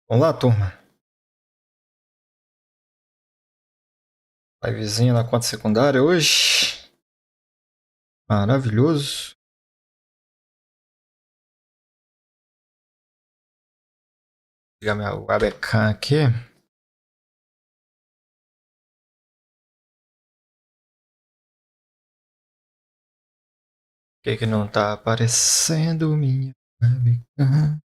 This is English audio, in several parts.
Vamos lá, turma. Livezinha na conta secundária hoje. Maravilhoso. Vou ligar minha webcam aqui. Por que não tá aparecendo minha webcam?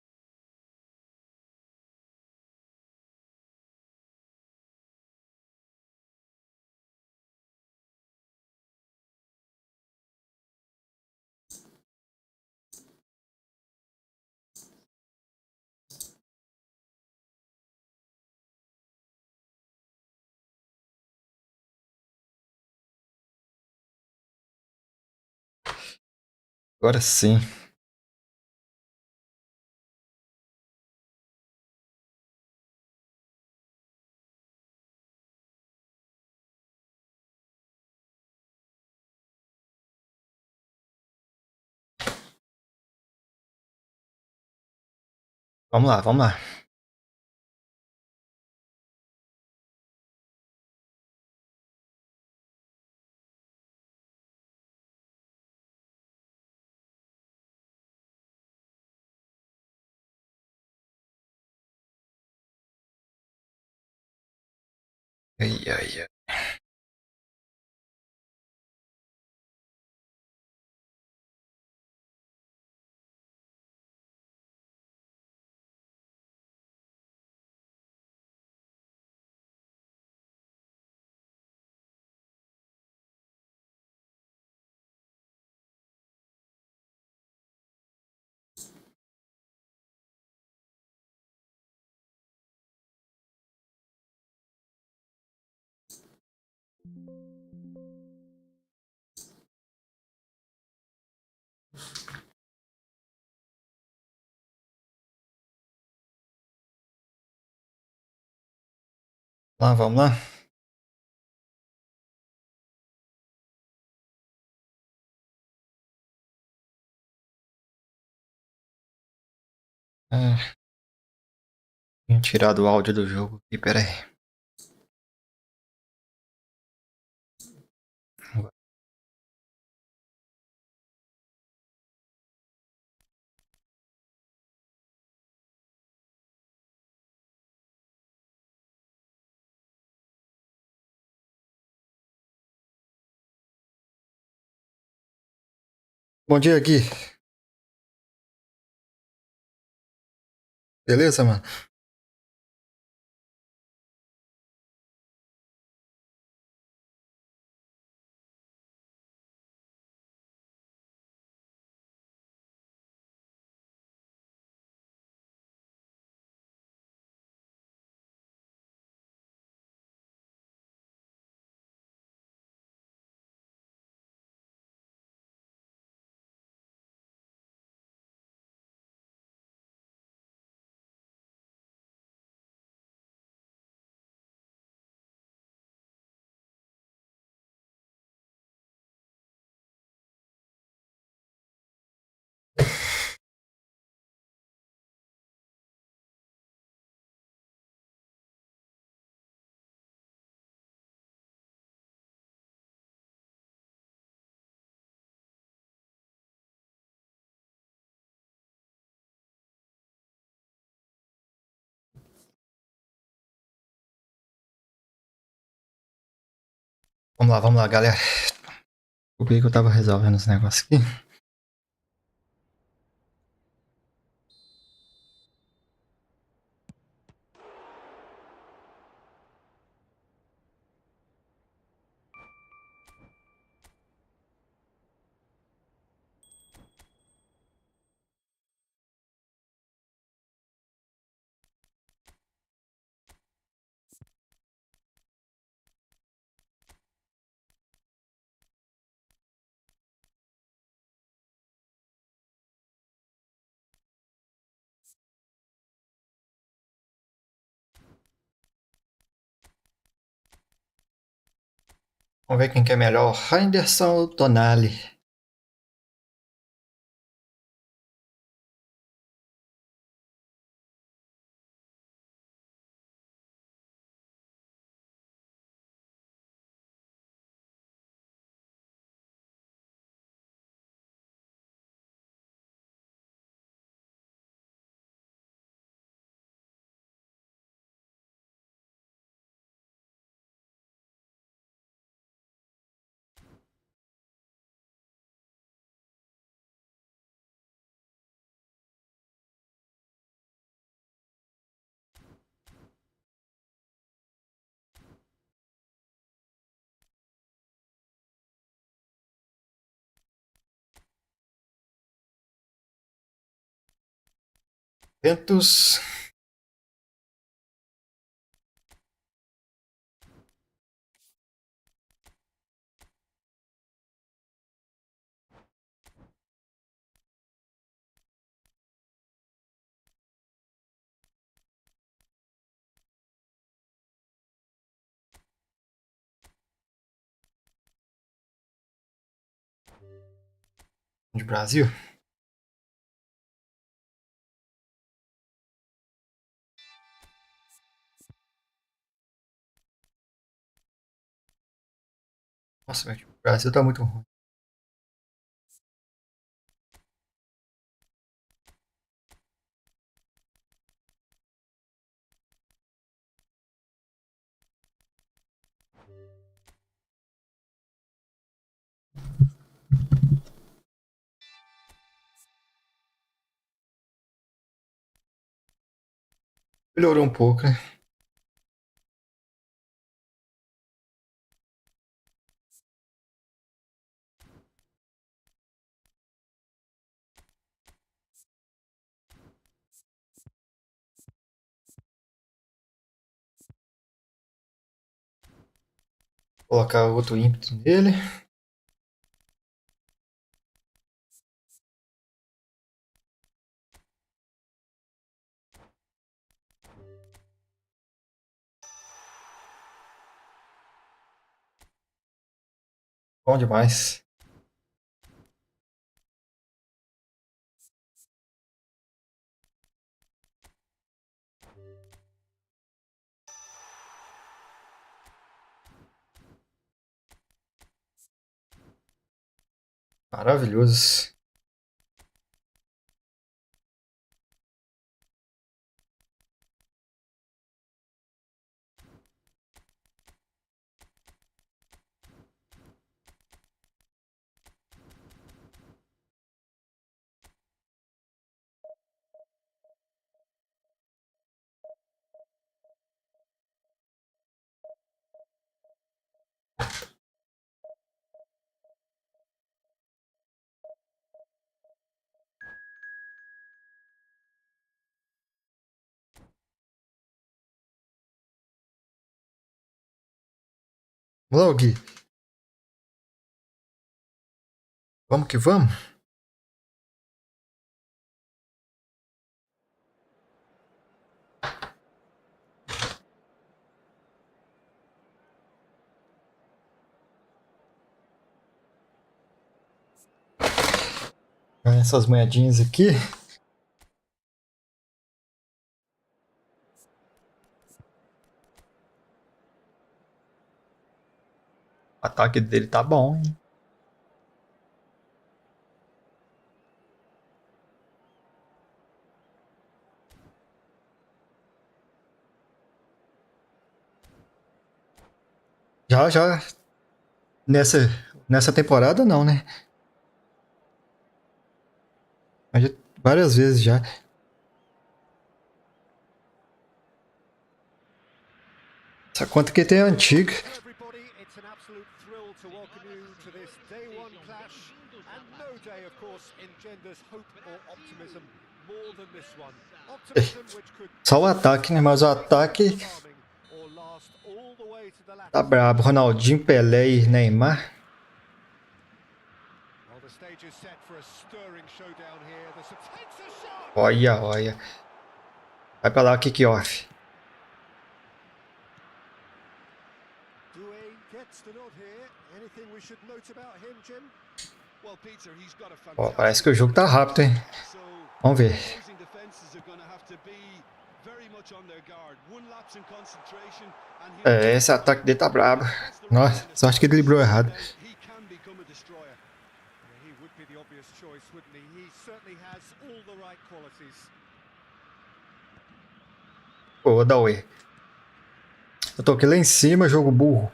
Agora sim. Vamos lá, vamos lá. Ai, ai, ai. Vamos lá. Tinha tirado o áudio do jogo aqui, pera aí. Bom dia, Gui. Beleza, mano? Vamos lá, galera. Por que eu tava resolvendo esse negócio aqui? Vamos ver quem que é melhor. Henderson ou Tonali? Ventos. De Brasil. Nossa, velho, o Brasil tá muito ruim. Melhorou um pouco, né? Vou colocar outro ímpeto nele. Bom demais. Maravilhoso. Vamos lá, Gui. Vamos que vamos. Ganhar essas moedinhas aqui. O ataque dele tá bom, hein? Já. Nessa temporada não, né? Mas várias vezes já. Essa conta aqui tem antiga. Só o ataque, né? Mas o ataque tá brabo. Ronaldinho, Pelé e Neymar. Olha. Vai pra lá, kick-off. Ó, parece que o jogo tá rápido, hein? Vamos ver. Esse ataque dele tá brabo. Nossa, sorte que ele librou errado. Pô, dá away. Eu tô aqui lá em cima, jogo burro.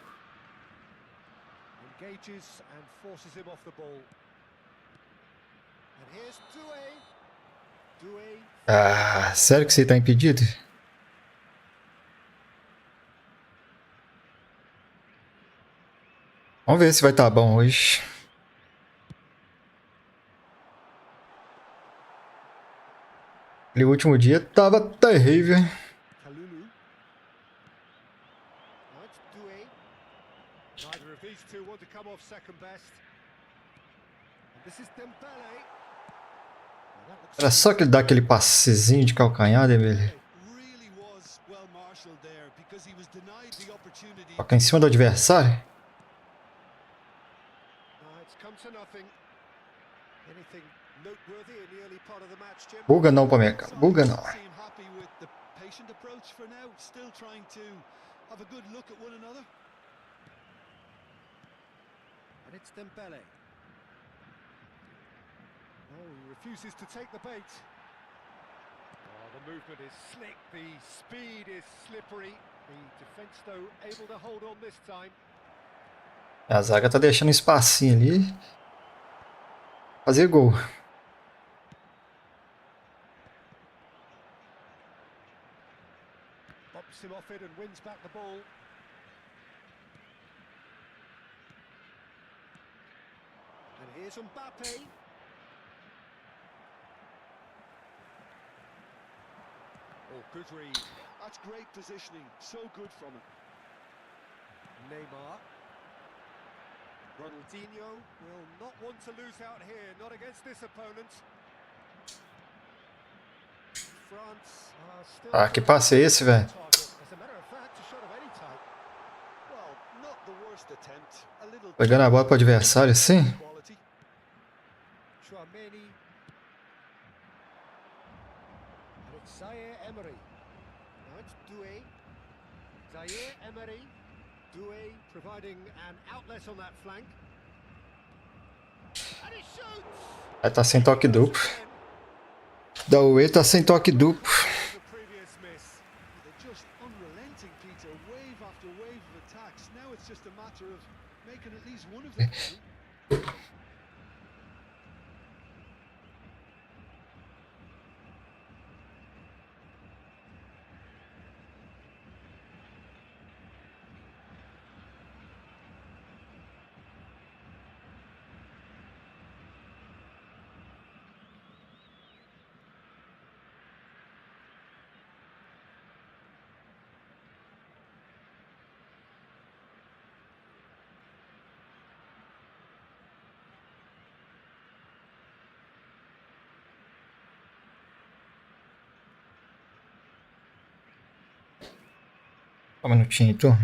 Ah, sério que você tá impedido? Vamos ver se vai estar bom hoje. Aquele último dia tava terrível. Era só que ele dá aquele passezinho de calcanhar, Dembele. Toca em cima do adversário. Buga não, Pameka. Buga não. Refuses to take the bait. The movement is slick, the speed is slippery. The defense, though, able to hold on this time. A zaga tá deixando um espacinho ali. Fazer gol. Bops him off it and wins back the ball. And here's Mbappe. Oh, good read. That's great positioning. So good from him. Neymar. Ronaldinho will not want to lose out here, not against this opponent. France are still... Ah, que passe é esse, velho? Pegando a bola pro adversário, assim? Aí tá sem toque duplo. Daue tá sem toque duplo. Só um minutinho, turma.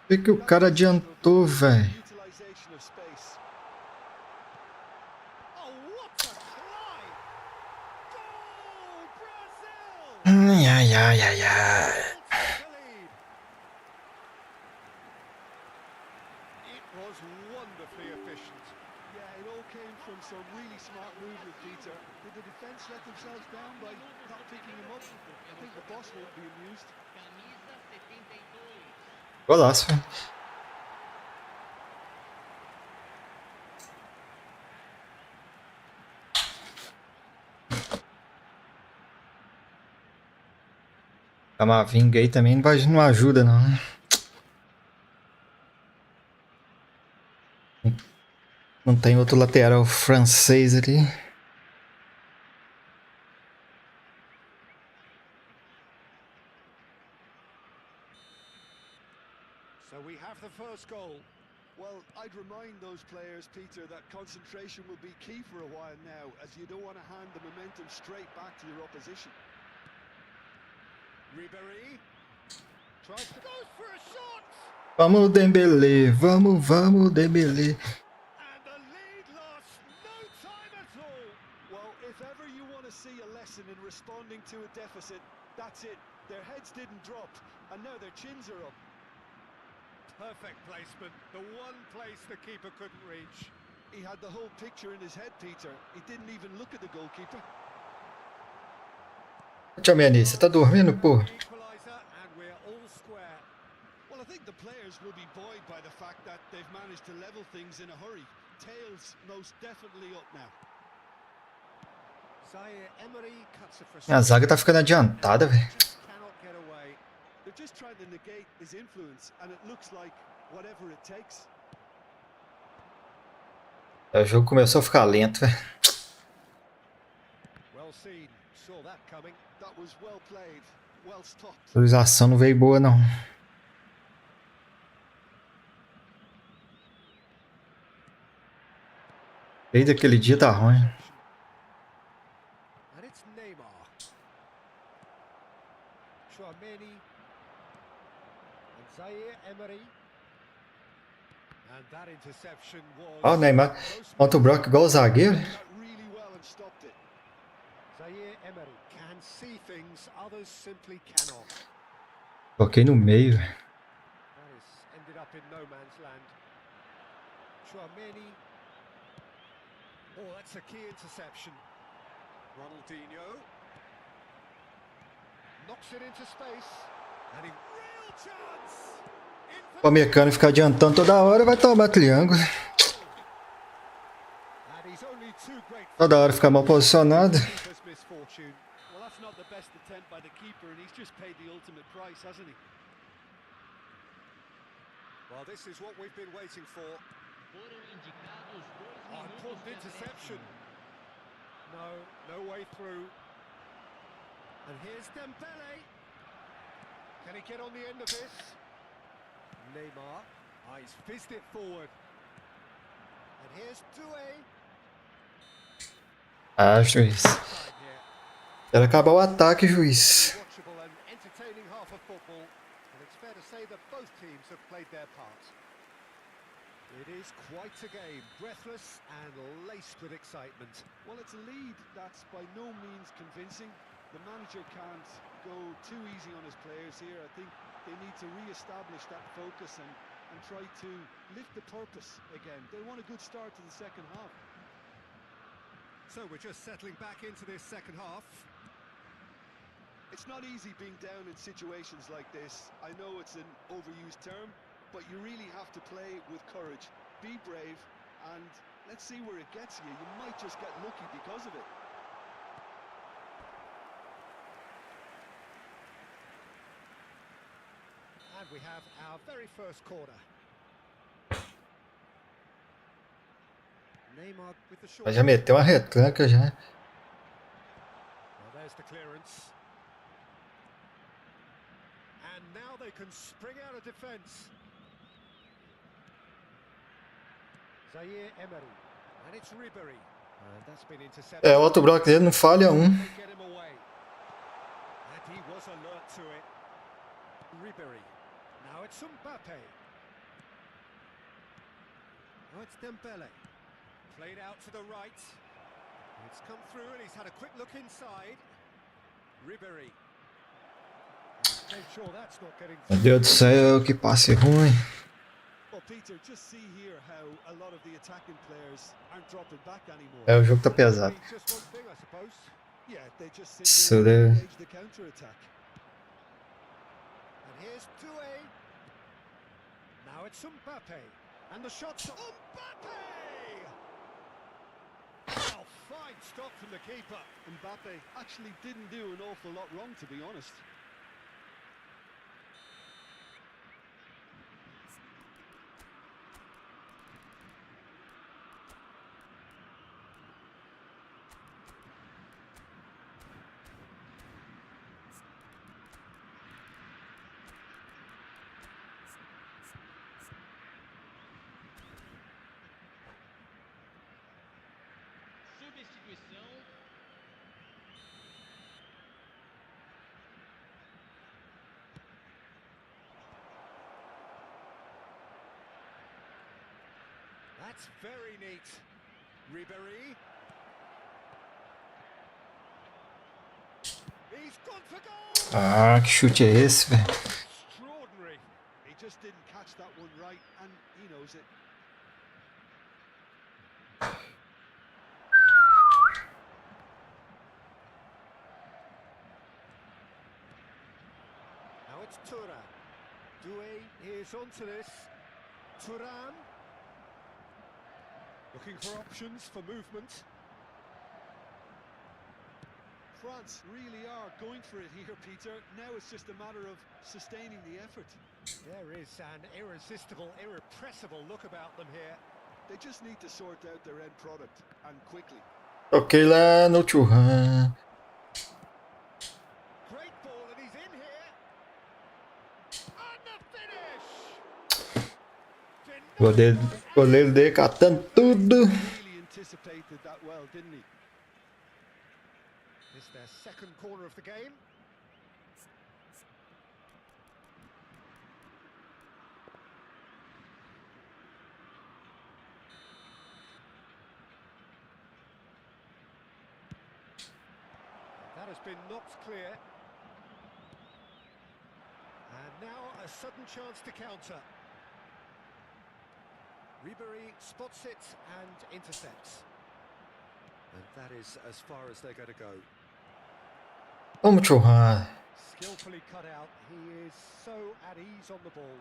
Por que o cara adiantou, velho? Ai, ai, ai, ai, ai. Golaço. A Mavinga aí também não ajuda, não, né? Não tem outro lateral francês ali. So we have the first goal. Well, I'd remind those players, Peter, that concentration will be key for a while now, as you don't want to hand the momentum straight back to your opposition. Ribéry tries to go for a shot. Vamos, Dembele. Vamos, Dembele. And the lead lost no time at all. Well, if ever you want to see a lesson in responding to a deficit, that's it. Their heads didn't drop, and now their chins are up. Perfect placement, the one place the keeper couldn't reach. He had the whole picture in his head, Peter. He didn't even look at the goalkeeper. Tchau, Meni, você tá dormindo, pô? Well, I think the players will be buoyed by the fact that they've managed to level things in a hurry. Tails most definitely up now. Minha zaga tá ficando adiantada, velho. They're just trying to negate his influence, and it looks like whatever it takes. O jogo começou a ficar lento, velho. Well seen, saw that coming. That was well played, well stopped. A atualização não veio boa, não. Desde aquele dia tá ruim. And it's Neymar. Chouameni. And Zaire Emery. And that interception was Ó, o Neymar contra o Brock igual o zagueiro. really well and stopped it. Zaire Emery can see things others simply cannot. Toquei no meio, velho. That has ended up in no man's land. Chouameni. Oh, that's a key interception. Ronaldinho. Knocks it into space. And in real chance. O americano ficar adiantando toda hora vai tomar triângulo. And he's only too great. Toda hora ficar mal posicionado. Keeper's misfortune. Well, that's not the best attempt by the keeper, and he's just paid the ultimate price, hasn't he? Well, this is what we've been waiting for. Oh, important interception. No way through. And here's Dembele. Can he get on the end of this? Neymar. Ah, he's fizzed it forward. And here's Doué. Ah, juiz. Side here. Quero acabar o ataque, juiz. Watchable and entertaining half of football. And it's fair to say that both teams have played their part. It is quite a game, breathless and laced with excitement. Well, it's a lead that's by no means convincing. The manager can't go too easy on his players here. I think they need to re-establish that focus and try to lift the purpose again. They want a good start to the second half. So we're just settling back into this second half. It's not easy being down in situations like this. I know it's an overused term, but you really have to play with courage. Be brave, and let's see where it gets you. You might just get lucky because of it. And we have our very first corner. Neymar with the short. Já meteu uma retranca já. Well, there's the clearance. And now they can spring out of defence. Zaire Emery. And it's Ribery. And that's been intercepted. É, o outro bloco dele não falha um. They get him away. And he was alert to it. Ribery. Now it's Mbappe. Now it's Dembele. Played out to the right. It's come through and he's had a quick look inside. Ribery. Make sure that's not getting Meu Deus do céu, que passe ruim. Well, Peter, just see here how a lot of the attacking players aren't dropping back anymore. É, o jogo tá pesado. Just one thing, I suppose. Yeah, they just sit So there and they- engage the counter attack. And here's Doué. Now it's Mbappe. And the shot's Mbappe! Oh, fine stop from the keeper. Mbappe actually didn't do an awful lot wrong, to be honest. Substituição. That's very neat. Ribery. He's gone for goal! Ah, que chute é esse, velho? Extraordinary. He just didn't catch that one right, and he knows it. Now it's Thuram. Doué is onto this. Thuram. Looking for options for movement. France really are going for it here, Peter. Now it's just a matter of sustaining the effort. There is an irresistible, irrepressible look about them here. They just need to sort out their end product, and quickly. Toquei lá no churran. Great ball, and he's in here. And the finish! Goleiro, goleiro dele catando tudo. Really anticipated that well, didn't he? It's their second corner of the game. That has been knocked clear. And now a sudden chance to counter. Ribery spots it and intercepts. And that is as far as they're going to go. Vamos churran. Skillfully cut out. He is so at ease on the ball.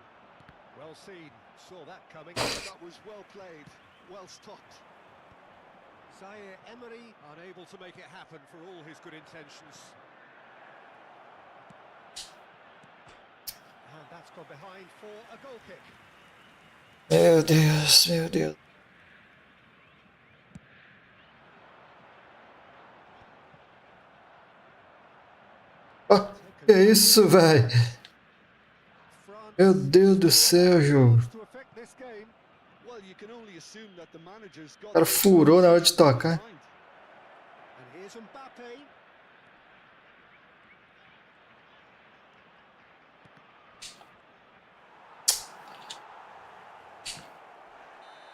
Well seen. Saw that coming. That was well played, well stopped. Zaire Emery unable to make it happen for all his good intentions. And that's gone behind for a goal kick. Meu Deus, meu Deus. Ah, que isso, velho? Meu Deus do céu, jogo. To affect this game. Well, you can only assume that the manager's got O cara furou na hora de tocar. And here's Mbappe.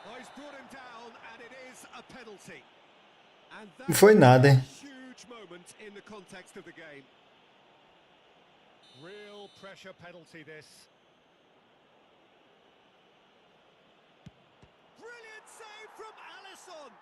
Oh, he's brought him down, and it is a penalty. And Não foi nada, hein? huge moment in the context of the game. Real pressure penalty this. Brilliant save from Alisson.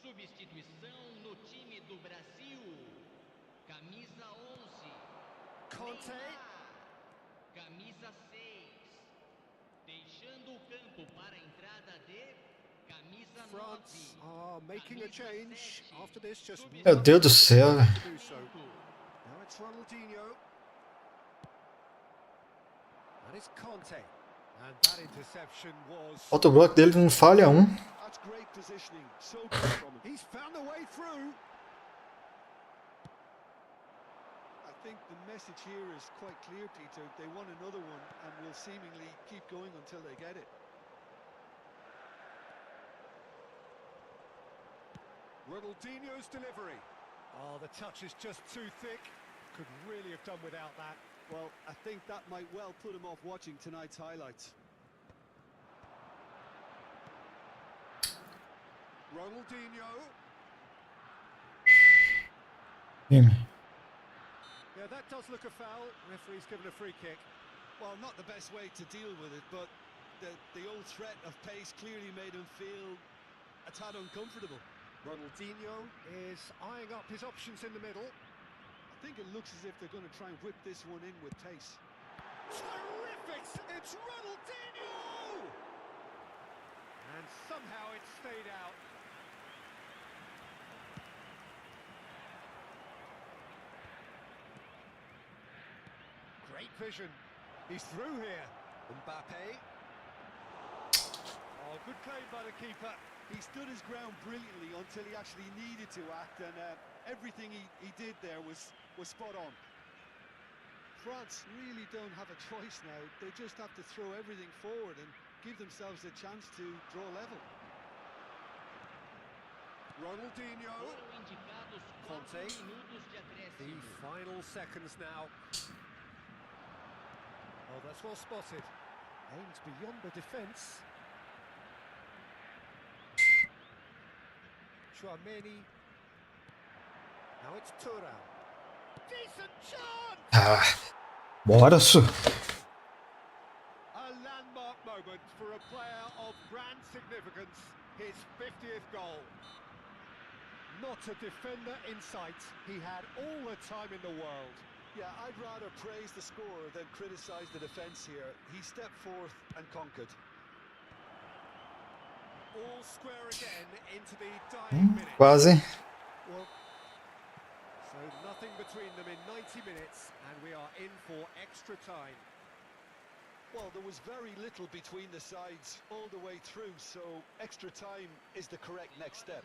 Substituição no time do Brasil. Camisa 11. Conte. Neymar. Camisa 6. Deixando o campo para a entrada de camisa 9. France are making a change after this. Just Meu Deus do céu, velho. do so. Now it's Ronaldinho. And it's Conte. And that interception was... O autobloco dele não falha um. That's great positioning, so good from him. He's found a way through. I think the message here is quite clear, Peter. They want another one and will seemingly keep going until they get it. Ronaldinho's delivery. Oh, the touch is just too thick. Could really have done without that. Well, I think that might well put him off watching tonight's highlights. Ronaldinho. Time. Yeah, that does look a foul. Referee's given a free kick. Well, not the best way to deal with it, but the old threat of pace clearly made him feel a tad uncomfortable. Ronaldinho is eyeing up his options in the middle. I think it looks as if they're going to try and whip this one in with pace. Terrific! It's Ronaldinho! And somehow it stayed out. Great vision. He's through here. Mbappe. Oh, good claim by the keeper. He stood his ground brilliantly until he actually needed to act, and everything he did there was spot on. France really don't have a choice now. They just have to throw everything forward and give themselves a chance to draw level. Ronaldinho. Foram indicados nos 4 Conta. minutos de The acréscimo. final seconds now. Oh, that's well spotted. Aims beyond the defence. Chouameni. Now it's Thuram. Decent chance! Ah, bora, Su. A landmark moment for a player of grand significance. His 50th goal. Not a defender in sight. He had all the time in the world. Yeah, I'd rather praise the scorer than criticise the defence here. He stepped forth and conquered. All square again into the dying minutes. Quase. Well, so nothing between them in 90 minutes, and we are in for extra time. Well, there was very little between the sides all the way through, so extra time is the correct next step.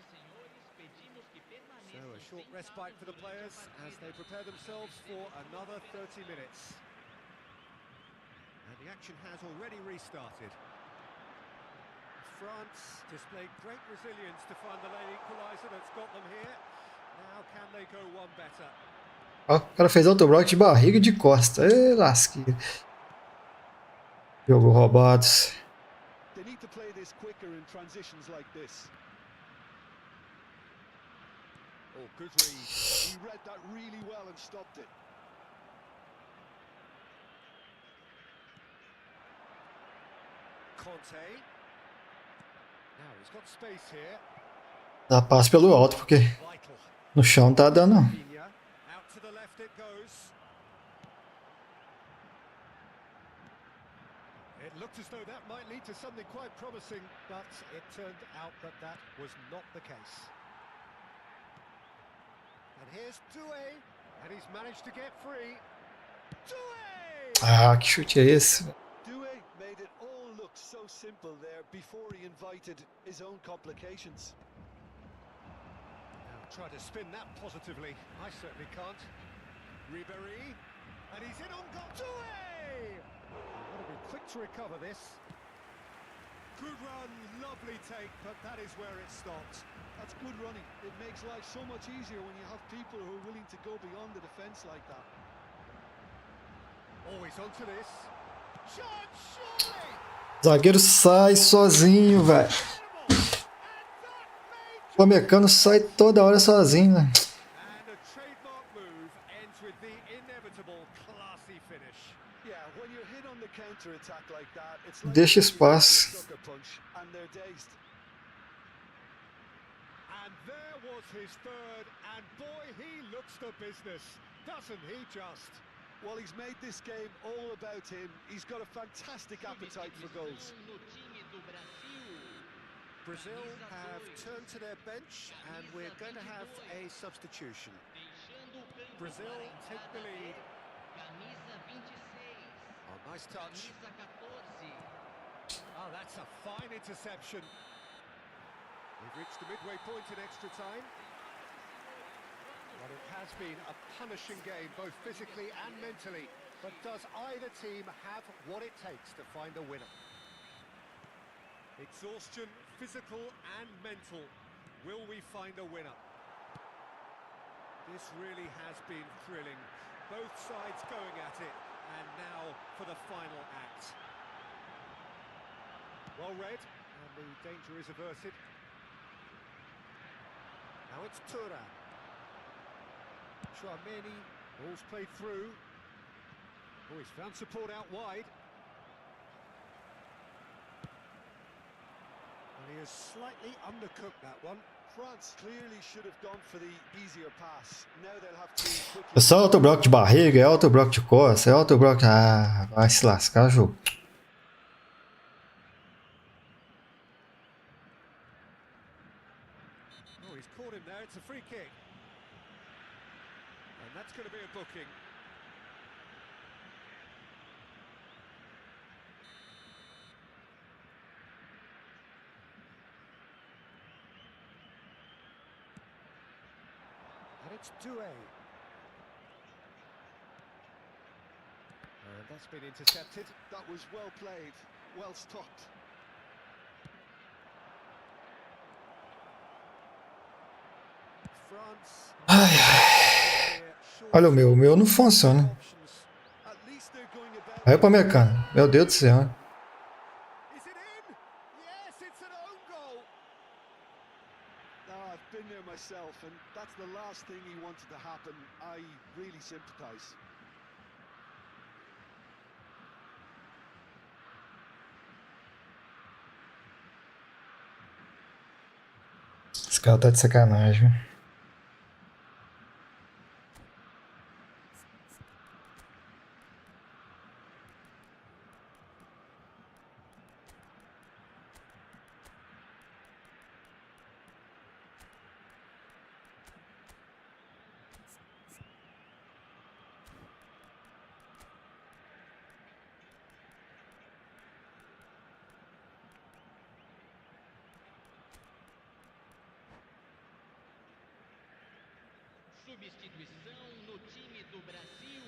So a short respite for the players as they prepare themselves for another 30 minutes. And the action has already restarted. France displayed great resilience to find the late equaliser that's got them here. Now can they go one better? Ó, o cara fez autoblock de barriga e de costa. Ê, lasqueira. Jogo roubados. They need to play this quicker in transitions like this. Oh, good read. He read that really well and stopped it. Conte. Now he's got space here. Dá passe pelo alto, porque Vital. no chão tá dando. Rafinha. Out to the left it goes. It looked as though that might lead to something quite promising, but it turned out that that was not the case. And here's Doué, and he's managed to get free. Doué! Ah, que chute é esse? Doué made it all look so simple there before he invited his own complications. Now try to spin that positively. I certainly can't. Ribéry, and he's in on goal. Doué! Got to be quick to recover this. Good run, lovely take, but that is where it stopped. That's good running. It makes life so much easier when you have people who are willing to go beyond the defence like that. Always onto this. Chance, surely! Zagueiro sai sozinho, velho. O Pamecano sai toda hora sozinho, né? And a trademark move ends with the inevitable classy finish. Yeah, when you're hit on the counter attack like that, it's like Deixa you're getting espaço. a sucker punch and they're dazed. And there was his third, and boy, he looks the business, doesn't he just? Well, he's made this game all about him. He's got a fantastic appetite for goals. No time do Brasil. Brazil have turned to their bench, and we're going to have a substitution. Deixando o campo Brazil para take the entrada lead. de camisa 26. Oh, nice touch. Camisa 14. Oh, that's a fine interception. We've reached the midway point in extra time. Well, it has been a punishing game, both physically and mentally. But does either team have what it takes to find a winner? Exhaustion, physical and mental. Will we find a winner? This really has been thrilling. Both sides going at it. And now for the final act. Well read, and the danger is averted. Now it's Thuram. Chouameni, ball's played through. Oh, he's found support out wide. And he has slightly undercooked that one. France clearly should have gone for the easier pass. Now they'll have to É quickly... só autoblock de barriga, é autoblock de costa, é autoblock... Ah, vai se lascar, jogo. Oh, he's caught him there. It's a free kick. And that's going to be a booking. And it's Doué. And that's been intercepted. That was well played, well stopped. Ai, ai. Olha o meu não funciona. Aí pra minha cara. Meu Deus do céu. Is it in? Yes, it's an own goal. I've been there myself, and that's the last thing he wanted to happen. I really sympathise. Esse cara tá de sacanagem. Substituição no time do Brasil.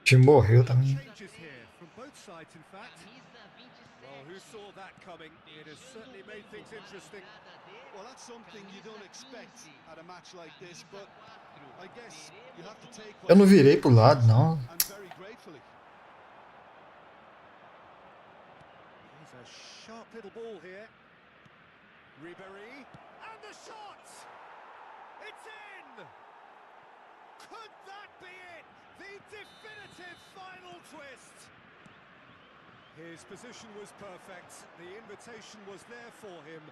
O time morreu também. Changes here from both sides, in fact. Camisa 27. Well, who saw that coming? It has certainly made things interesting. Well, that's something you don't expect at a match like this, but I guess you have to take Eu não virei pro lado, não. and very gratefully. Here's a sharp little ball here. Ribéry, and the shot! It's in! Could that be it? The definitive final twist! His position was perfect, the invitation was there for him,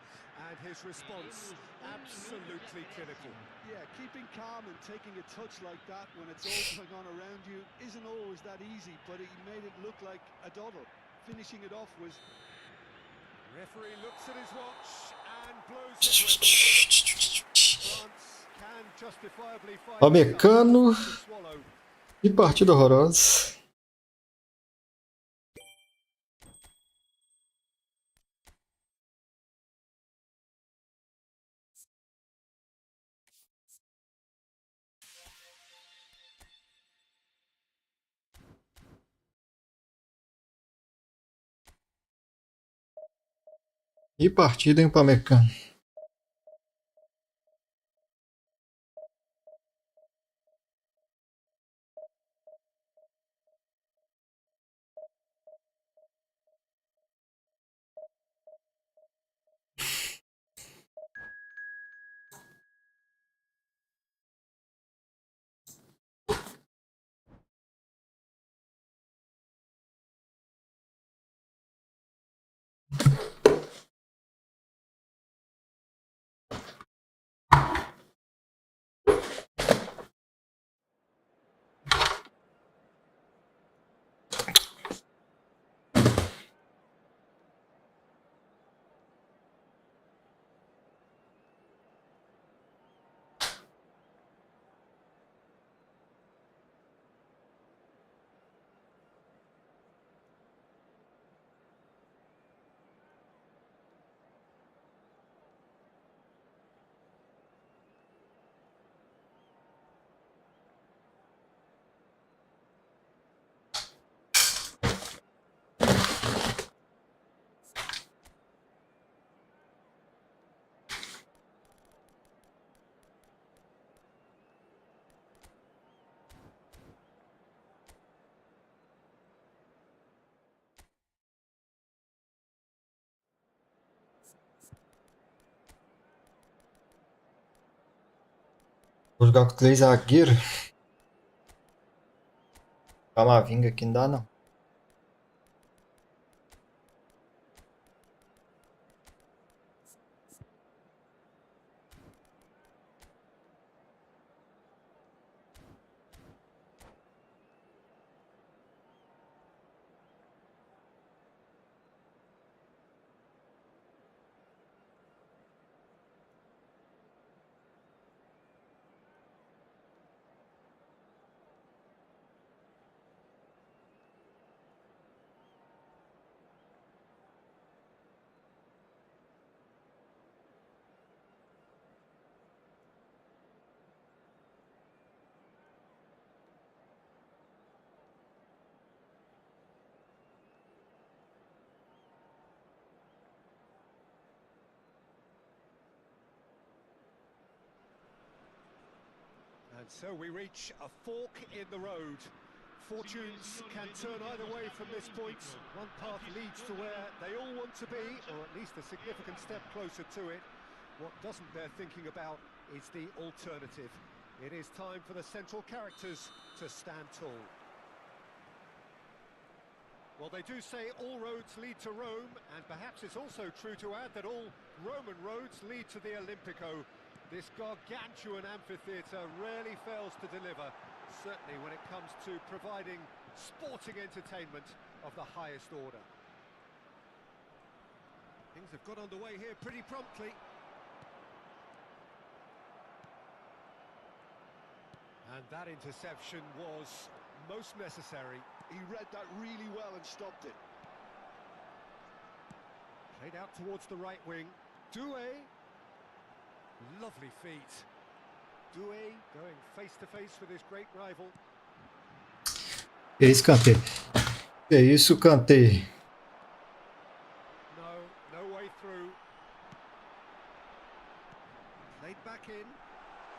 and his response absolutely clinical. Yeah, keeping calm and taking a touch like that when it's all going on around you isn't always that easy, but he made it look like a dawdle. Finishing it off was... Referee looks at his watch and blows his whistle. France can justifiably find Americano. to swallow. Que partida horrorosa. Que partida, hein, pro americano. Vou jogar com 3 zagueiros. Camavinga aqui não dá, não. so we reach a fork in the road. Fortunes can turn either way from this point. One path leads to where they all want to be, or at least a significant step closer to it. What doesn't bear thinking about is the alternative. It is time for the central characters to stand tall. Well, they do say all roads lead to Rome, and perhaps it's also true to add that all Roman roads lead to the Olimpico. This gargantuan amphitheatre rarely fails to deliver, certainly when it comes to providing sporting entertainment of the highest order. Things have got underway here pretty promptly. And that interception was most necessary. He read that really well and stopped it. Played out towards the right wing. Doué. Lovely feet. Doué going face to face with his great rival. Que isso, Kanté? Que isso, Kanté? No way through. Played back in.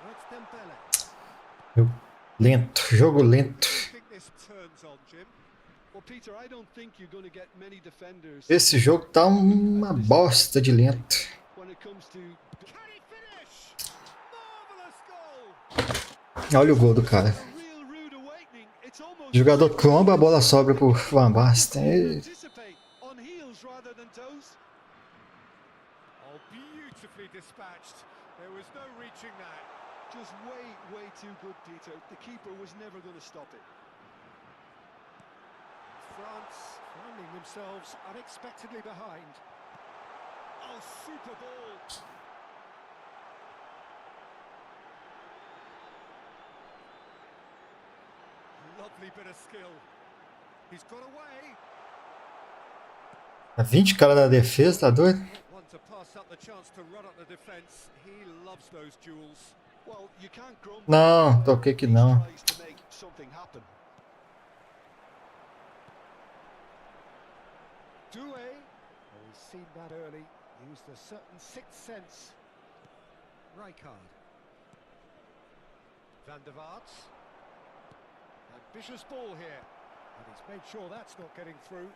Now it's Dembele. Lento, jogo lento. I think this turns on, Jim. Well, Peter, I don't think you're going to get many defenders. Esse jogo tá uma bosta de lento. When it comes to Can he finish? Marvelous goal. Olha o gol do cara. a real rude awakening, it's almost O jogador tromba, a bola sobra pro Van Basten. anticipate on heels rather than toes. Oh, beautifully dispatched. There was no reaching that. Just way too good, Peter. The keeper was never going to stop it. France finding themselves unexpectedly behind. Oh, super ball. Lovely bit of skill. He's got away. Tá 20 caras na defesa, tá doido? Not one to pass up the chance to run up the defense. He loves those duels. Well, you can't grumble. Não, toquei que não. He tries to make something happen. Doué. Oh, we've seen that early. Used a certain sixth sense. Rijkaard. Van der Vaart. Ambitious ball here. And he's made sure that's not getting through.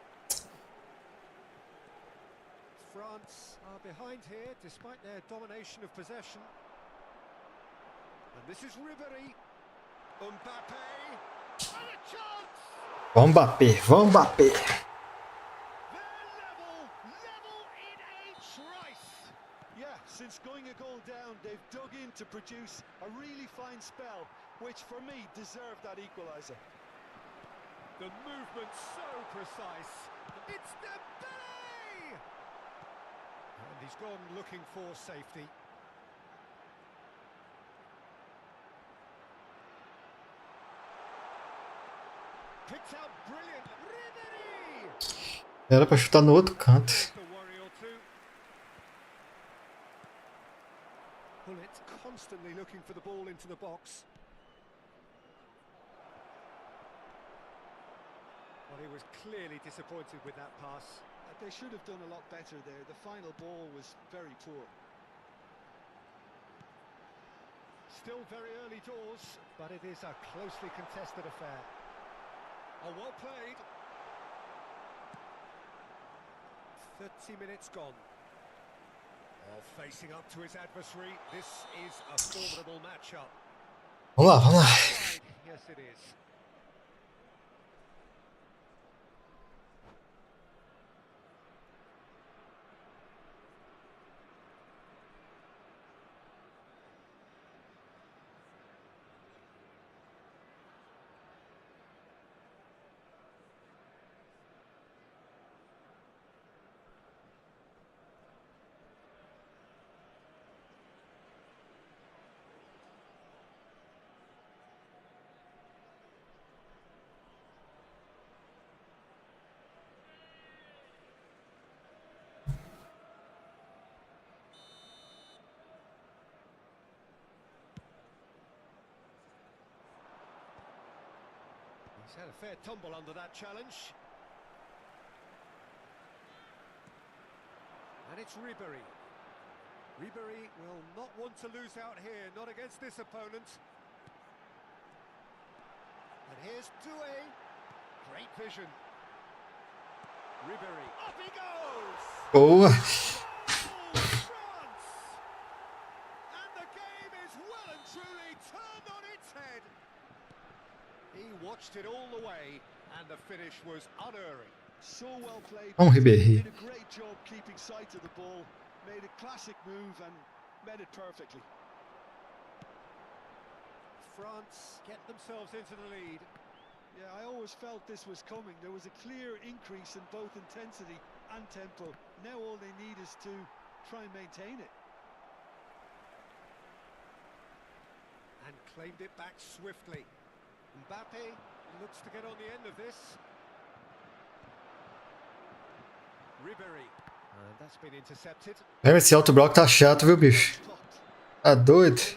France are behind here despite their domination of possession. And this is Ribéry. Mbappé. And a chance! Vamos bater, vamos bater. They're level in a trice. Yeah, since going a goal down, they've dug in to produce a really fine spell, which for me deserved that equaliser. The movement's so precise. It's Dembele! And he's gone looking for safety. Picked out brilliant. Ribéry! Era pra chutar no outro canto. The worry or two. Bullet constantly looking for the ball into the box. Well, he was clearly disappointed with that pass. They should have done a lot better there. The final ball was very poor. Still very early doors, but it is a closely contested affair. Oh, well played. 30 minutes gone. Oh, facing up to his adversary. This is a formidable matchup. Vamos lá, vamos lá. Yes, it is. He's had a fair tumble under that challenge. And it's Ribéry. Ribéry will not want to lose out here, not against this opponent. And here's Doué. Great vision. Ribéry. Up he goes! Boa. Goal, France! And the game is well and truly turned on its head. He watched it all the way, and the finish was unerring. So well played. Vamos, Ribéry. Did a great job keeping sight of the ball. Made a classic move and met it perfectly. France get themselves into the lead. Yeah, I always felt this was coming. There was a clear increase in both intensity and tempo. Now all they need is to try and maintain it. And claimed it back swiftly. Mbappe looks to get on the end of this. Ribéry. And that's been intercepted. Esse autobloco tá chato, viu, bicho? Tá doido.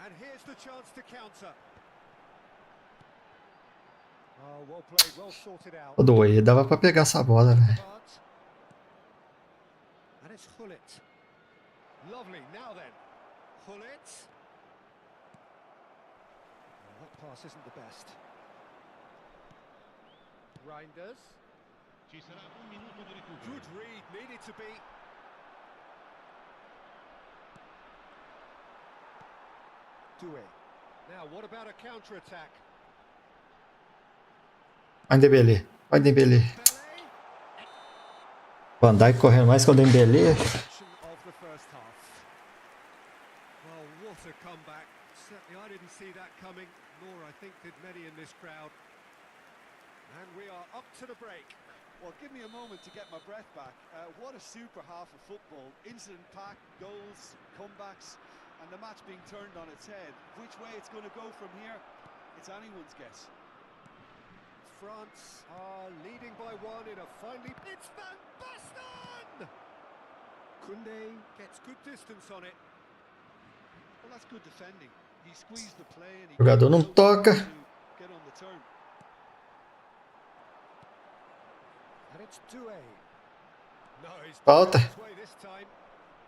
And here's the chance to counter. Oh, well played, well sorted out. O Doué, dava pra pegar essa bola, velho. And it's Hullet. Lovely, now then. Hullet. Well, that pass isn't the best. Reinders. Ci sarà un minuto di recupero. Good read, needed to be. Doué. Now, what about a counter-attack? Vai, Dembélé. Vai, Dembélé. Van Dijk correndo mais que o Dembélé. Action of the first half. Well, what a comeback. Certainly I didn't see that coming, nor I think did many in this crowd. And we are up to the break. Well, give me a moment to get my breath back. What a super half of football. Incident-packed, goals, comebacks, and the match being turned on its head. Which way it's going to go from here, it's anyone's guess. France are leading by one in a finely... It's Van Basten! Koundé gets good distance on it. Well, that's good defending. He squeezed the play and he... O jogador não toca. Get on the turn. And it's Doué. No, he's Falta. his way this time.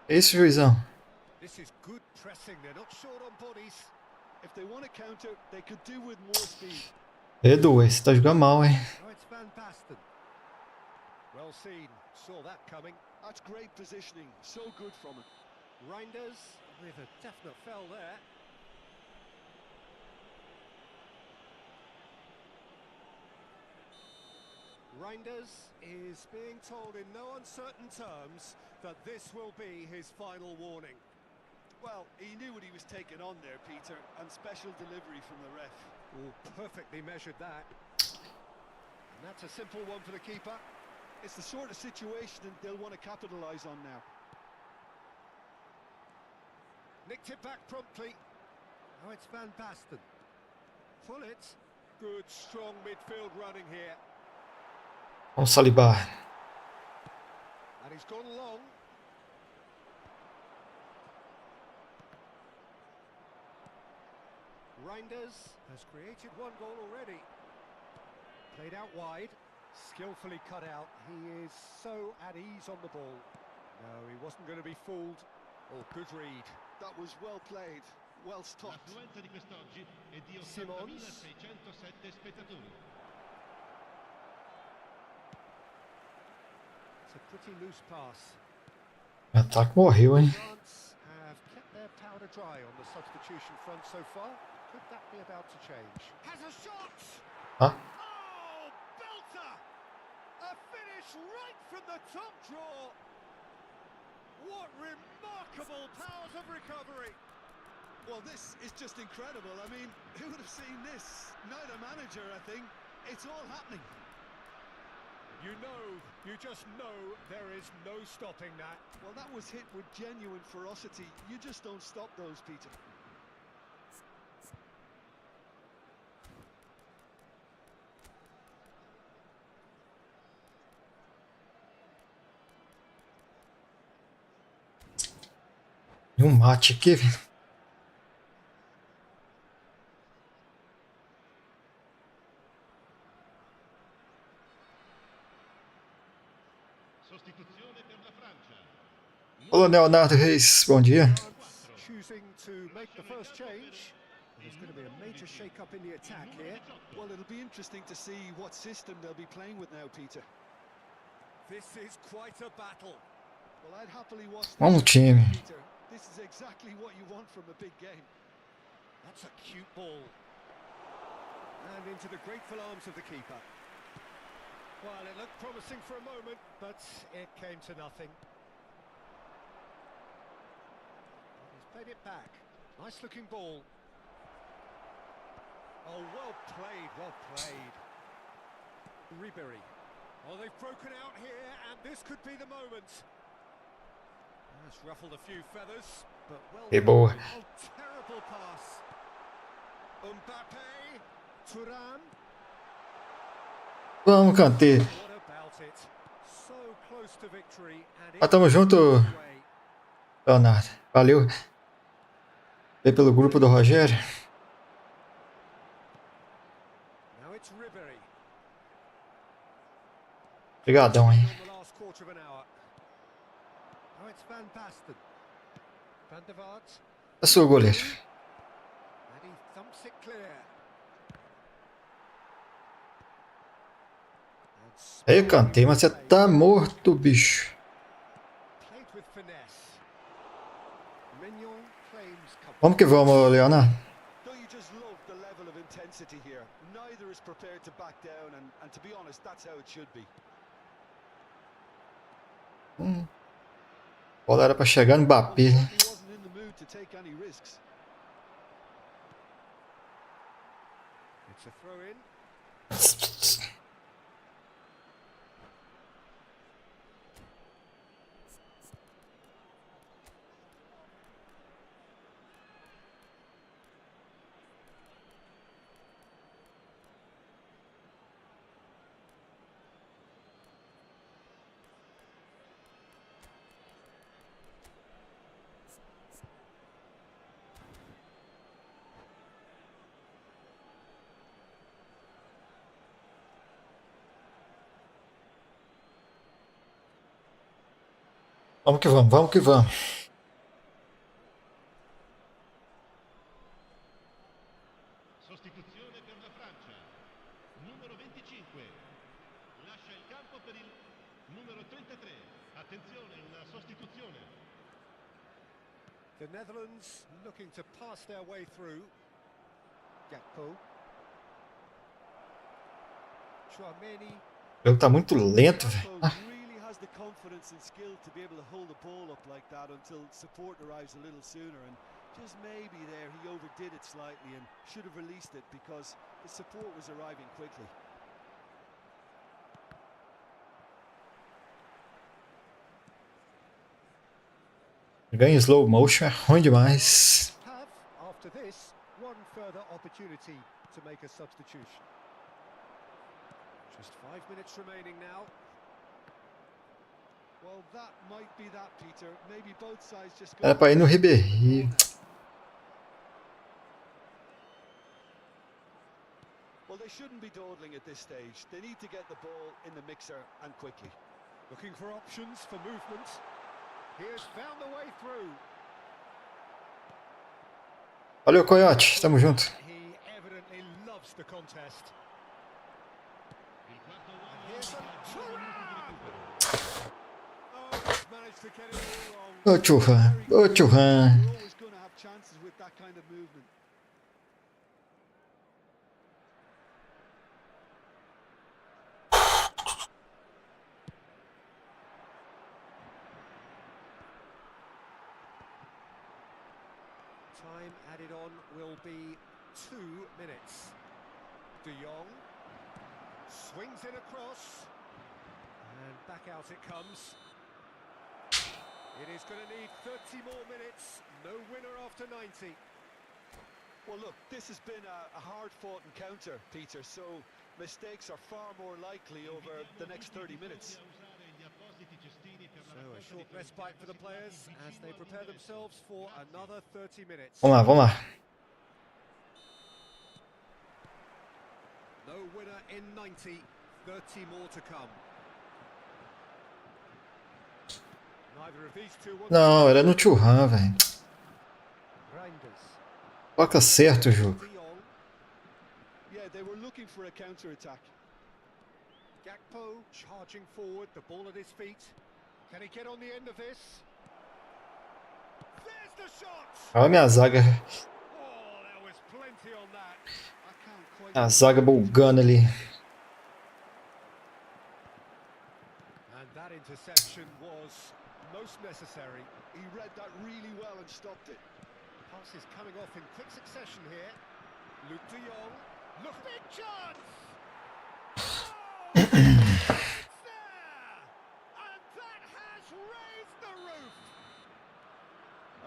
Isso, juizão. This is good pressing. They're not short on bodies. If they want to counter, they could do with more speed. E Doué, você tá jogando mal, hein? Now it's Van Basten. Well seen. Saw that coming. That's great positioning. So good from him. Reinders with a definite fell there. Reinders is being told in no uncertain terms that this will be his final warning. Well, he knew what he was taking on there, Peter, and special delivery from the ref. Oh, perfectly measured that. And that's a simple one for the keeper. It's the sort of situation they'll want to capitalise on now. Nicked it back promptly. Now it's Van Basten. Hullet. Good, strong midfield running here. Vamos, Saliba. And he's gone long. Reinders has created one goal already. Played out wide, skillfully cut out. He is so at ease on the ball. No, he wasn't going to be fooled. Oh, good read. That was well played, well stopped. L'affluenza di quest'oggi è di Simons. 80.607 spettatori. It's a pretty loose pass. O ataque morreu, hein? France have kept their powder dry on the substitution front so far. Could that be about to change? Has a shot! Ah, Oh, belter! A finish right from the top draw. What remarkable powers of recovery. Well, this is just incredible. I mean, who would have seen this? Neither manager, I think. It's all happening. You just know there is no stopping that. Well, that was hit with genuine ferocity. You just don't stop those, Peter. e um mate aqui. Sostituzione per la Francia. Olá, Leonardo Reis, bom dia. choosing to make the first change. There's going to be a major shake-up in the attack here. Well, it'll be interesting to see what system they'll be playing with now, Peter. This is quite a battle. Well, I'd happily watch this, Vamos, time. Peter. This is exactly what you want from a big game. That's a cute ball. And into the grateful arms of the keeper. Well, it looked promising for a moment, but it came to nothing. He's played it back. Nice looking ball. Oh, well played, well played. Ribery. Oh, they've broken out here, and this could be the moment. That's ruffled a few feathers, but well Que done. boa. Oh, terrible pass. Mbappe. Thuram. Vamos, Kanté. What about it? So close to victory, and Ah, tamo junto, away. Leonardo. Valeu. Veio pelo grupo do Rogério. Now it's Ribery. Obrigadão, hein? On the last quarter of an hour. Now it's Van Basten. Van der Vaart. É seu goleiro. And he thumps it clear. Aí, Kanté, mas você tá morto, bicho. Played with finesse. Mignon claims cover. Vamos que vamos, Leonardo. Don't you just love the level of intensity here? Neither is prepared to back down, and to be honest, that's how it should be. A bola era pra chegar no Mbappé. He wasn't in the mood to take any risks. It's a throw in. Vamos que vamos, vamos que vamos. Sostituzione per la Francia. Numero 25. Lascia il campo per il numero 33. Attenzione, una sostituzione. The Netherlands looking to pass their way through. Gakpo. Chouameni. O jogo tá muito lento, velho. Gakpo really has the confidence and skill to be able to hold the ball up like that until support arrives a little sooner, and just maybe there he overdid it slightly and should have released it because the support was arriving quickly. Ganha em slow motion, é ruim demais. Have, after this, one further opportunity to make a substitution. Just 5 minutes remaining now. Well, that might be that, Peter. Maybe both sides just Era pra ir no Ribéry. Well, they shouldn't be dawdling at this stage. They need to get the ball in the mixer and quickly. Looking for options for movement. He has found the way through. Valeu, Coyote. Tamo junto. He evidently loves the contest. Il quarto And uomo here's di a calcio, minuto di recupero. Oh, he's managed to get it all wrong. Ô, Churran. Ô, Churran. You're always going to have chances with that kind of movement. Time added on will be 2 minutes. De Jong swings it across, and back out it comes. It is going to need 30 more minutes. No winner after 90. Well, look, this has been a hard-fought encounter, Peter, so mistakes are far more likely over the next 30 minutes. So a short respite for the players as they prepare themselves for another 30 minutes. Vamos lá, vamos lá. No winner in 90. 30 more to come. Neither of these two want Não, era no Churran, velho. Reinders. Toca certo o jogo. De Jong. Yeah, they were looking for a counter-attack. Gakpo charging forward, the ball at his feet. Can he get on the end of this? There's the shot! Olha a minha zaga. Oh, there was plenty on that. I can't quite... A zaga bulgando ali. And that interception was most necessary. He read that really well and stopped it. Passes coming off in quick succession here. Luke de Jong. Look, big chance! Oh, it's there! And that has raised the roof!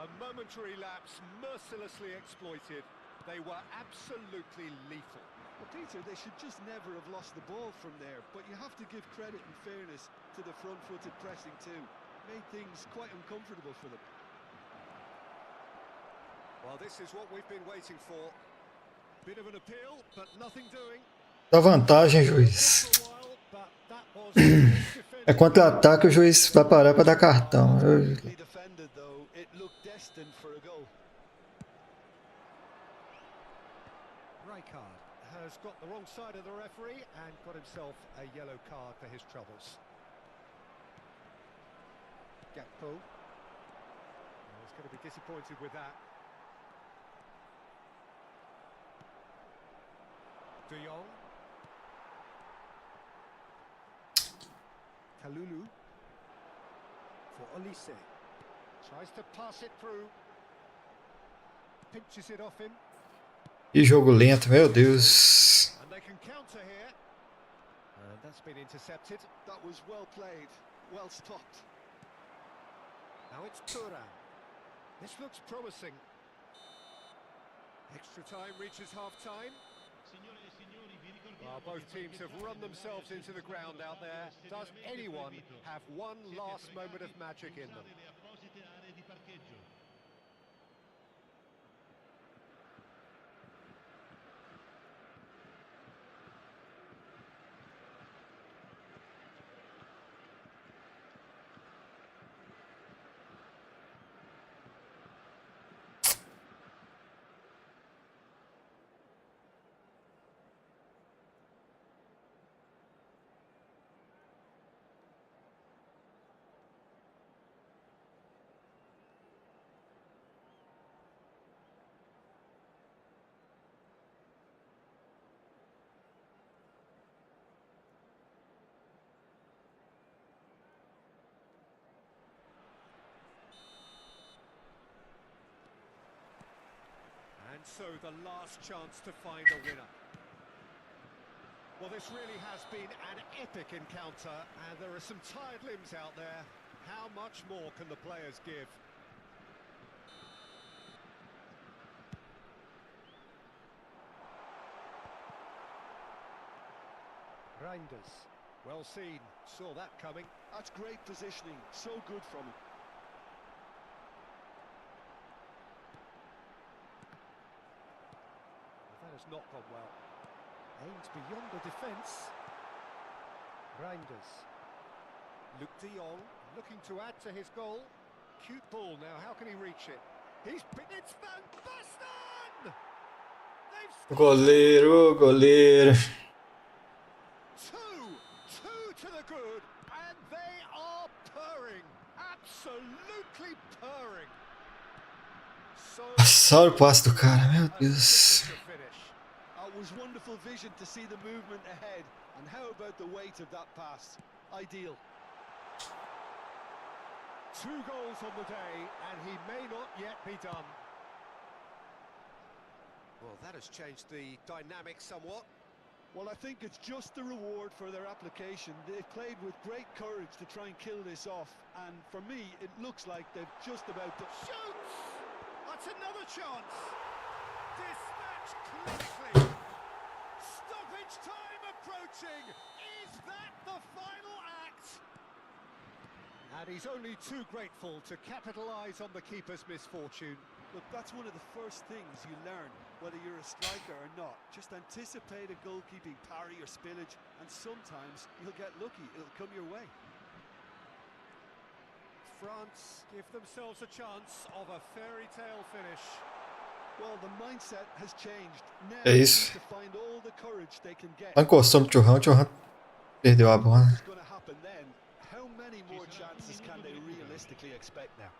A momentary lapse mercilessly exploited. They were absolutely lethal. Well, Peter, they should just never have lost the ball from there, but you have to give credit and fairness to the front-footed pressing too. Made things quite uncomfortable for them. Well, this is what we've been waiting for. Bit of an appeal, but nothing doing. Dá vantagem, juiz. For a while, but that was É contra-ataque, o juiz vai parar para dar cartão. He defended though. It looked destined for a goal. Rijkaard has got the wrong side of the referee and got himself a yellow card for his troubles. Gakpo. He's going to be disappointed with that. De Jong. Kalulu. For Olise. Tries to pass it through. Pinches it off him. Que jogo lento, meu Deus. And they can counter here. And that's been intercepted. That was well played, well stopped. Now it's Turan. This looks promising. Extra time reaches half-time. Signore e signori, vi ricordiamo Both che teams have run themselves into the ground out there. Does anyone have one last moment of magic in them? le apposite aree di parcheggio. And so the last chance to find a winner. Well, this really has been an epic encounter, and there are some tired limbs out there. How much more can the players give? Reinders, well seen, saw that coming. That's great positioning, so good from him. That has not gone well. Aims beyond the defence. Reinders. Luke de Jong looking to add to his goal. Cute ball now, how can he reach it? It's Van Basten! They've scored Goleiro, goleiro. two to the good, and they are purring. Absolutely purring. So Só o passe do cara, meu Deus. It was wonderful vision to see the movement ahead, and how about the weight of that pass? Ideal. 2 goals on the day, and he may not yet be done. Well, that has changed the dynamic somewhat. Well, I think it's just the reward for their application. They've played with great courage to try and kill this off, and for me, it looks like they've just about done. Shoots! That's another chance. Dispatched clinically. Stoppage time approaching. Is that the final act? And he's only too grateful to capitalise on the keeper's misfortune. Look, that's one of the first things you learn, whether you're a striker or not. Just anticipate a goalkeeping parry or spillage, and sometimes you'll get lucky. It'll come your way. France give themselves a chance of a fairy tale finish. Well, the mindset has changed. Now É they isso. need to find all the courage they can get. Tá encostando o Churran perdeu a bola. What's going to happen then? How many more chances can they realistically expect now?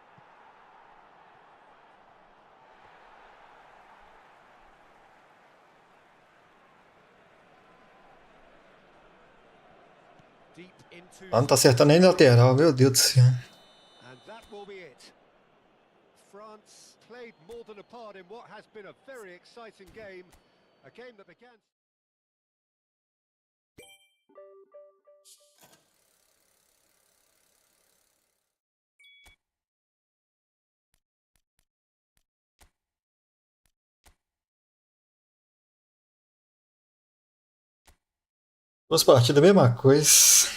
Deep into Ah, não tá acertando nem lateral, meu Deus do céu. and that will be it. France played more than a part in what has been a very exciting game. A game that began... Duas partidas, mesma coisa.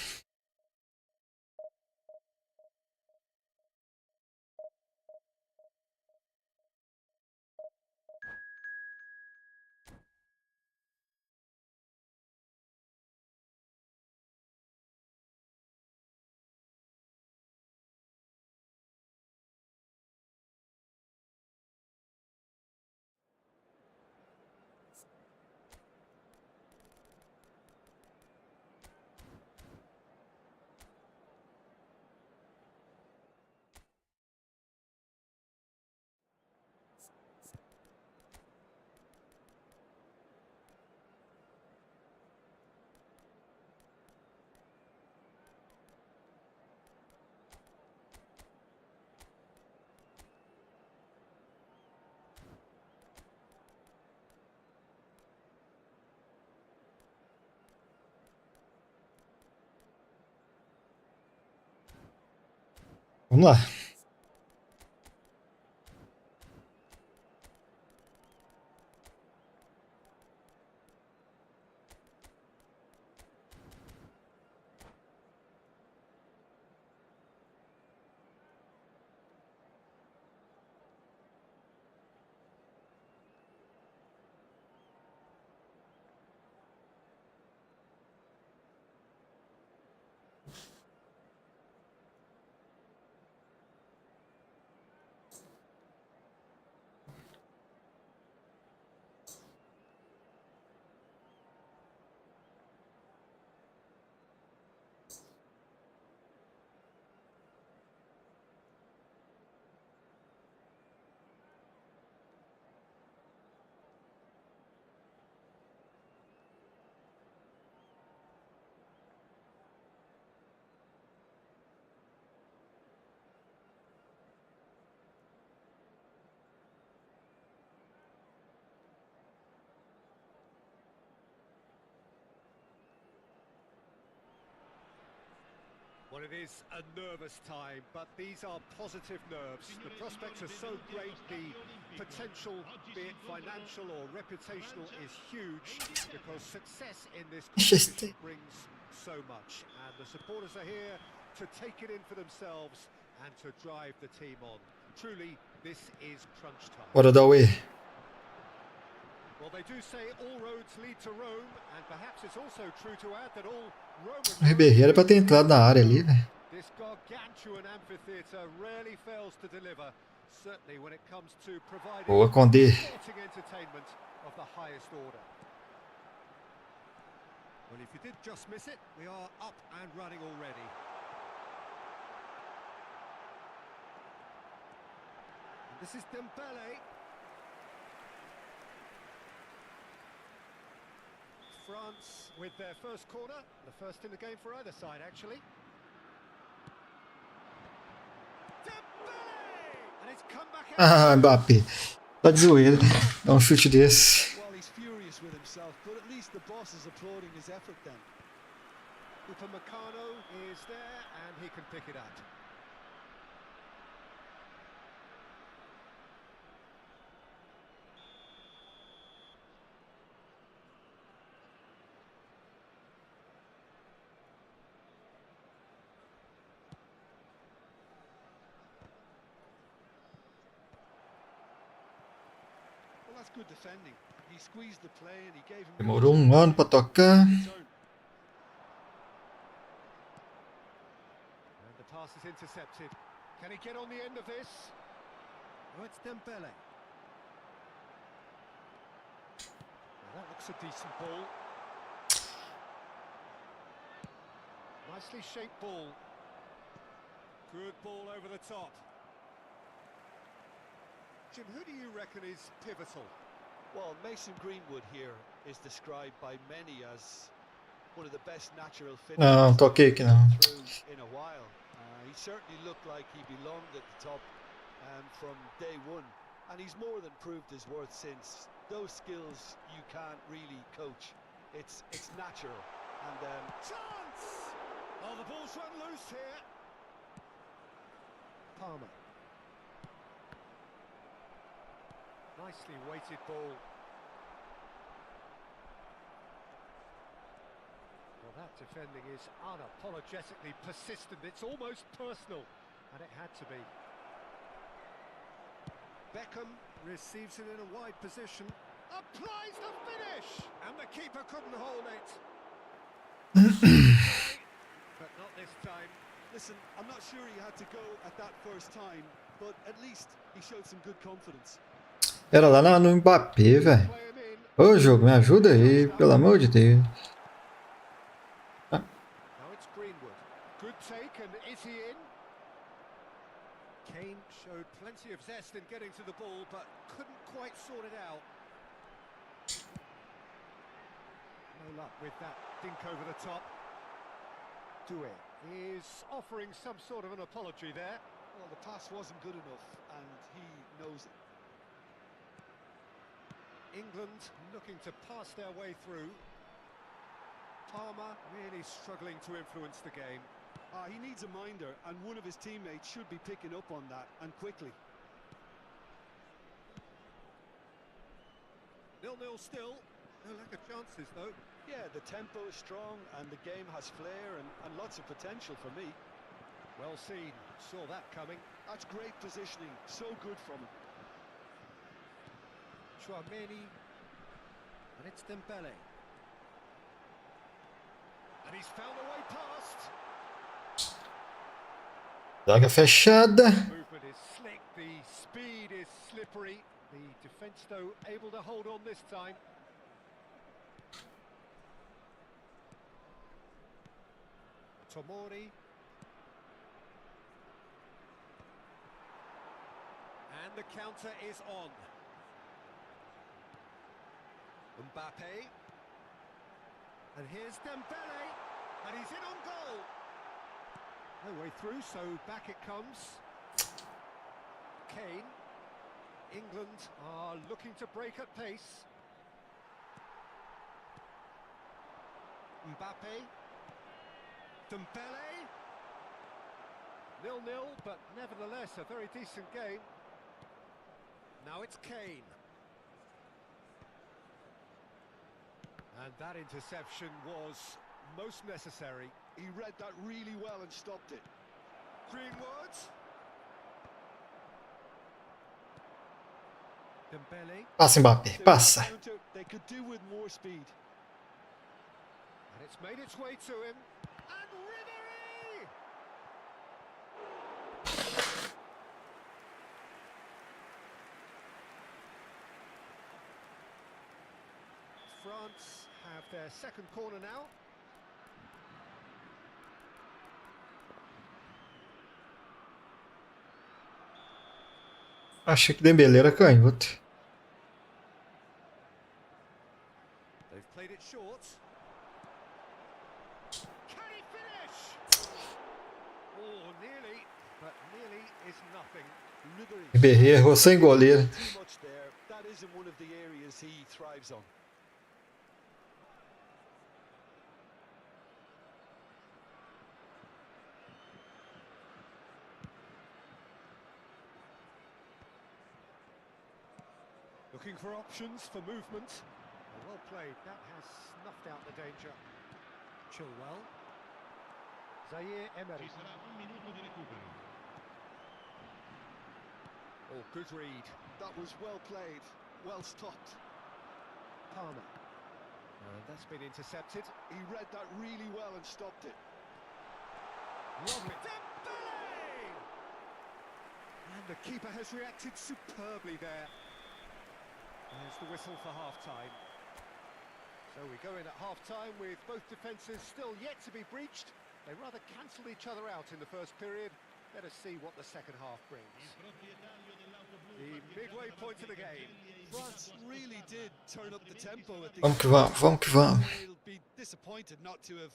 Vamos lá. Well, it is a nervous time, but these are positive nerves. The prospects are so great, the potential, be it financial or reputational, is huge because success in this competition brings so much. And the supporters are here to take it in for themselves and to drive the team on. Truly, this is crunch time. Bora dar away. Well, they do say all roads lead to Rome, and perhaps it's also true to add that all Roman O Ribeirinho era pra ter entrado na área ali, velho. This gargantuan amphitheater rarely fails to deliver, certainly when it comes to providing Boa, Conta. sporting entertainment of the highest order. Well, if you did just miss it, we are up and running already. And this is Dembele. France with their first corner, the first in the game for either side, actually. Dembele! And it's come back out. Ah, Mbappé. Tá de zoeira. Dá um chute desse. Well, he's furious with himself, but at least the boss is applauding his effort then. Upamecano is there, and he can pick it up. Well, that's good defending. He squeezed the play and he gave him... Demorou um ano pra tocar. And the pass is intercepted. Can he get on the end of this? Oh, it's Dembele. That looks a decent ball. Nicely shaped ball. Good ball over the top. Jim, who do you reckon is pivotal? Well, Mason Greenwood here is described by many as one of the best natural Não, finishers toquei aqui não. through in a while. He certainly looked like he belonged at the top from day one, and he's more than proved his worth since. Those skills you can't really coach. It's natural. And Chance! Oh, the ball's run loose here. Palmer. Nicely weighted ball. Well, that defending is unapologetically persistent. It's almost personal, and it had to be. Beckham receives it in a wide position. Applies the finish! And the keeper couldn't hold it. But not this time. listen, I'm not sure he had to go at that first time, but at least he showed some good confidence. Era lá no Mbappé, velho. Play him in. Ô, jogo, me ajuda aí, pelo amor de Deus. Now it's Greenwood. Good take, and is he in? Kane showed plenty of zest in getting to the ball, but couldn't quite sort it out. No luck with that dink over the top. Doué is offering some sort of an apology there. Well, the pass wasn't good enough, and he knows it. England looking to pass their way through. Palmer really struggling to influence the game. He needs a minder, and one of his teammates should be picking up on that, and quickly. 0-0 still. No lack of chances, though. Yeah, the tempo is strong, and the game has flair and lots of potential for me. Well seen. Saw that coming. That's great positioning, so good from him. Chouameni. And it's Dembele. And he's found a way past. Zaga fechada. Movement is slick, the speed is slippery. The defence, though, able to hold on this time. Tomori. And the counter is on. Mbappe. And here's Dembele. And he's in on goal. No way through, so back it comes. Kane. England are looking to break at pace. Mbappe. Dembele. 0-0, but nevertheless a very decent game. Now it's Kane. And that interception was most necessary. He read that really well and stopped it. Greenwood. Dembele. Passa, Mbappé, passa. They could do with more speed. And it's made its way to him. And Ribéry! France have their second corner now. Achei que Dembélé era canhoto. They've played it short. Can he finish? Oh, nearly, but nearly is nothing. Ribéry errou sem goleiro. Too much there. That isn't one of the areas he thrives on. Looking for options for movement. Well played. That has snuffed out the danger. Chilwell. Zaire Emery. Ci sarà un minuto di recupero. Oh, good read. That was well played, well stopped. Palmer. And that's been intercepted. He read that really well and stopped it. Lovely. Dembele! And the keeper has reacted superbly there. There's the whistle for half-time. So we go in at half-time with both defences still yet to be breached. They rather cancelled each other out in the first period. Let us see what the second half brings. The midway point of the game. France really did turn up the tempo at the Vamos que vamos, vamos que vamos. They'll be disappointed not to have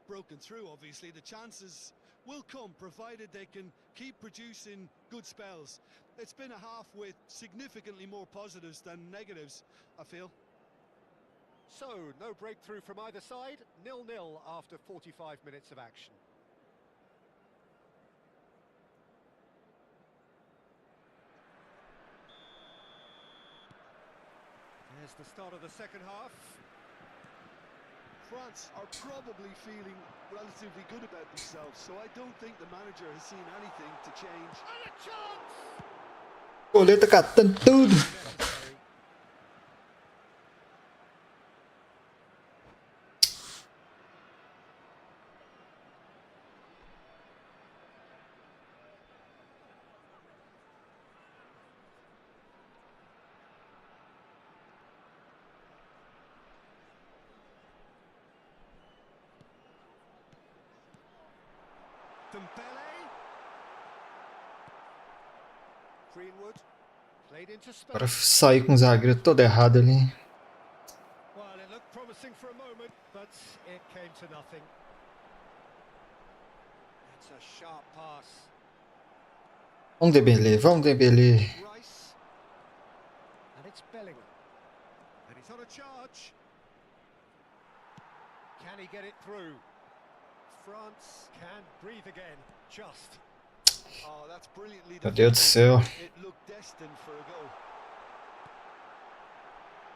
broken through, obviously. The chances will come, provided they can keep producing good spells. It's been a half with significantly more positives than negatives, I feel. So, no breakthrough from either side. 0-0 after 45 minutes of action. There's the start of the second half. France are probably feeling relatively good about themselves, so I don't think the manager has seen anything to change. And a chance! Coleta catando tudo. Necessary. Dembele. Greenwood. Played into space. Para sair com o zagueiro todo errado ali. Well, it looked promising for a moment, but it came to nothing. It's a sharp pass. Vamos Dembele, vamos Dembele. Rice. And it's Bellingham. And he's on a charge. Can he get it through? France can breathe again. Just. Oh, that's brilliantly Meu Deus do céu. It looked destined for a goal.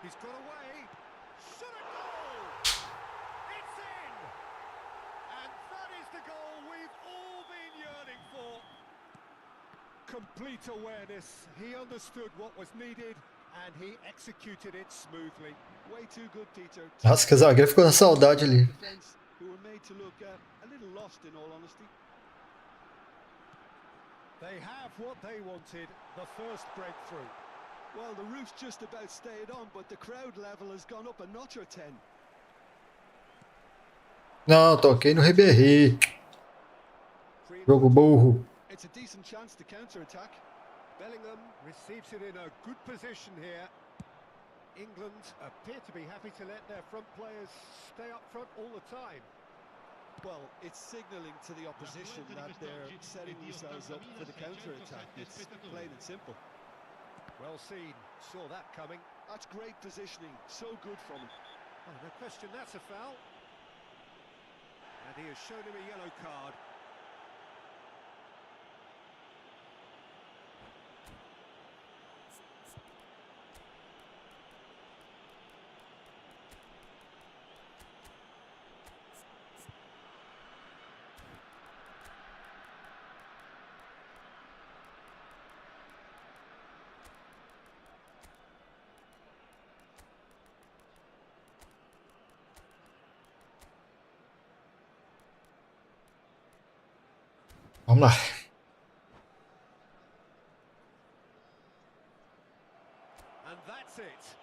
He's got away. Shot a goal! It's in! And that is the goal we've all been yearning for. Complete awareness. He understood what was needed and he executed it smoothly. Way too good, Peter. Nossa, que o zagueiro ficou na saudade ali. Defense who were made to look a little lost, in all honesty. They have what they wanted, the first breakthrough. Well, the roof's just about stayed on, but the crowd level has gone up a notch or 10. Não, toquei no Ribéry. Jogo burro. It's a decent chance to counter-attack. Bellingham receives it in a good position here. England appear to be happy to let their front players stay up front all the time. Well, it's signalling to the opposition that they're setting themselves up for the counter-attack. It's plain and simple. Well seen, saw that coming. That's great positioning, so good from him. Oh, no question, that's a foul. And he has shown him a yellow card. Vamos lá. And that's it.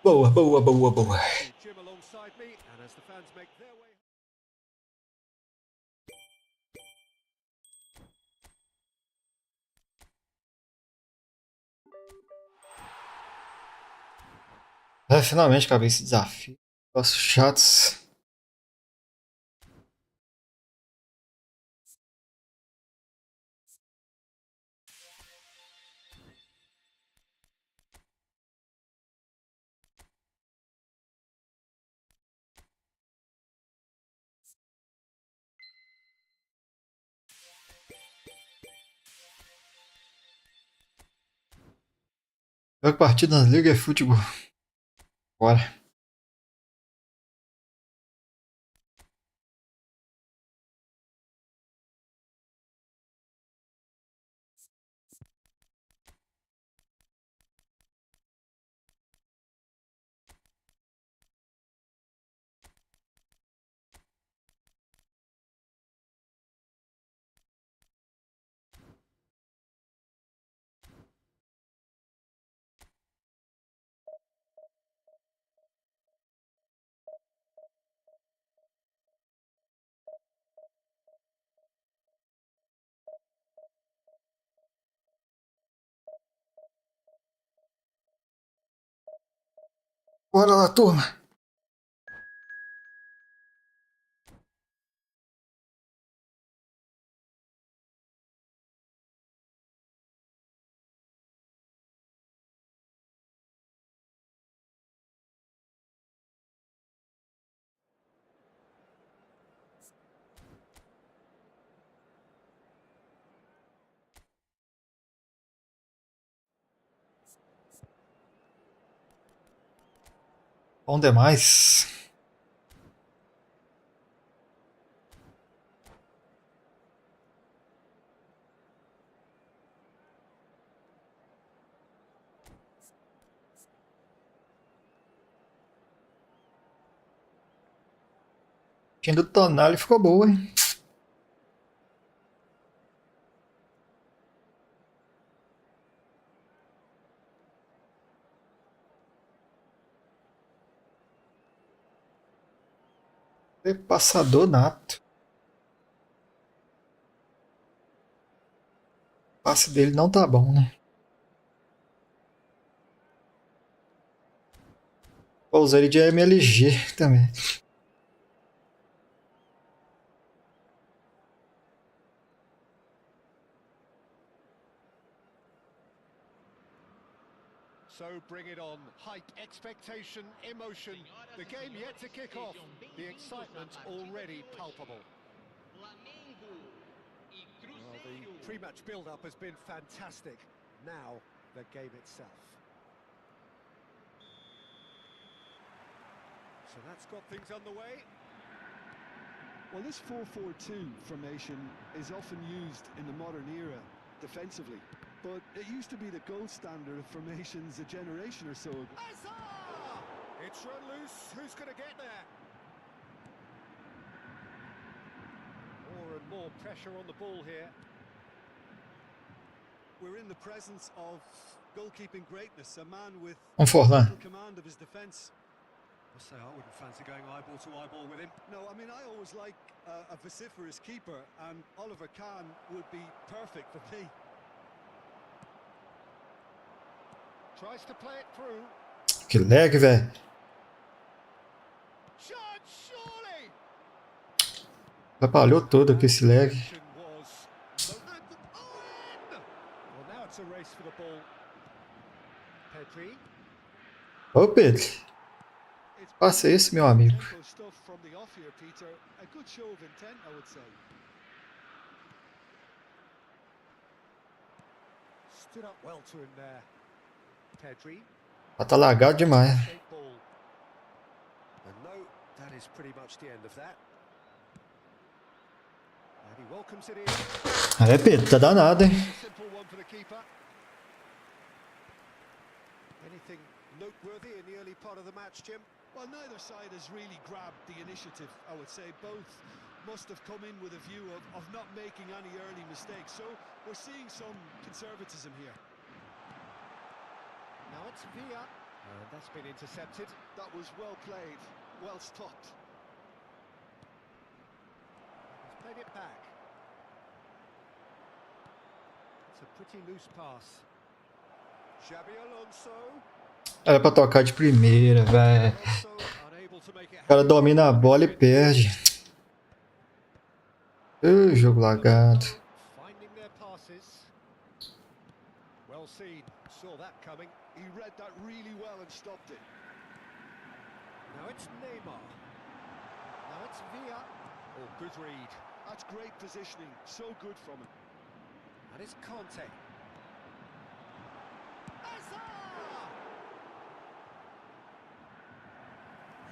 Boa, boa, boa, boa. Jim alongside me, and as the fans make their way. Finalmente acabei esse desafio. Negócios chatos. Jogo partida na Liga Efootball. Bora. Bora lá, turma. Bom demais. O time do Tonali ficou boa, hein? É passador nato. O passe dele não tá bom, né? Vou usar ele de MLG também. So bring it on. Hype, expectation, emotion. The game yet to kick off. The excitement already palpable. Flamengo e Well, the Cruzeiro. pre-match build-up has been fantastic. Now, the game itself. So that's got things underway. Well, this 4-4-2 formation is often used in the modern era defensively, but it used to be the gold standard of formations a generation or so ago. It's run loose. Who's going to get there? More and more pressure on the ball here. We're in the presence of goalkeeping greatness, a man with Forlan. total command of his defence. I say I wouldn't fancy going eyeball to eyeball with him. No, I mean, I always like a vociferous keeper, and Oliver Kahn would be perfect for me. Tries to play it through. Que lag, velho. Chance, surely. Atrapalhou tudo aqui esse lag. Well, now it's a race for the ball. Pedri. Ô, Pedro. It's Faça isso, meu amigo. tempo stuff from the off here, Peter. A good show of intent, I would say. Stood up well to him there. Pedri. Tá lagado demais. Shape ball. And no, that is pretty much the end of that. And he welcomes it in. É, Pedro, tá danado, hein? Simple one for the keeper. Anything noteworthy in the early part of the match, Jim? Well, neither side has really grabbed the initiative, I would say. Both must have come in with a view of not making any early mistakes. So we're seeing some conservatism here. Now it's Villa. And that's been intercepted. That was well played, well stopped. He's played it back. It's a pretty loose pass. Xabi Alonso. Era pra tocar de primeira, velho. Alonso unable to make it O cara happen. domina a bola e perde. Jogo lagado. Finding their passes. Well seen. Saw that coming. He read that really well and stopped it. Now it's Neymar. Now it's Villa. Oh, good read. That's great positioning, so good from him. And it's Conte.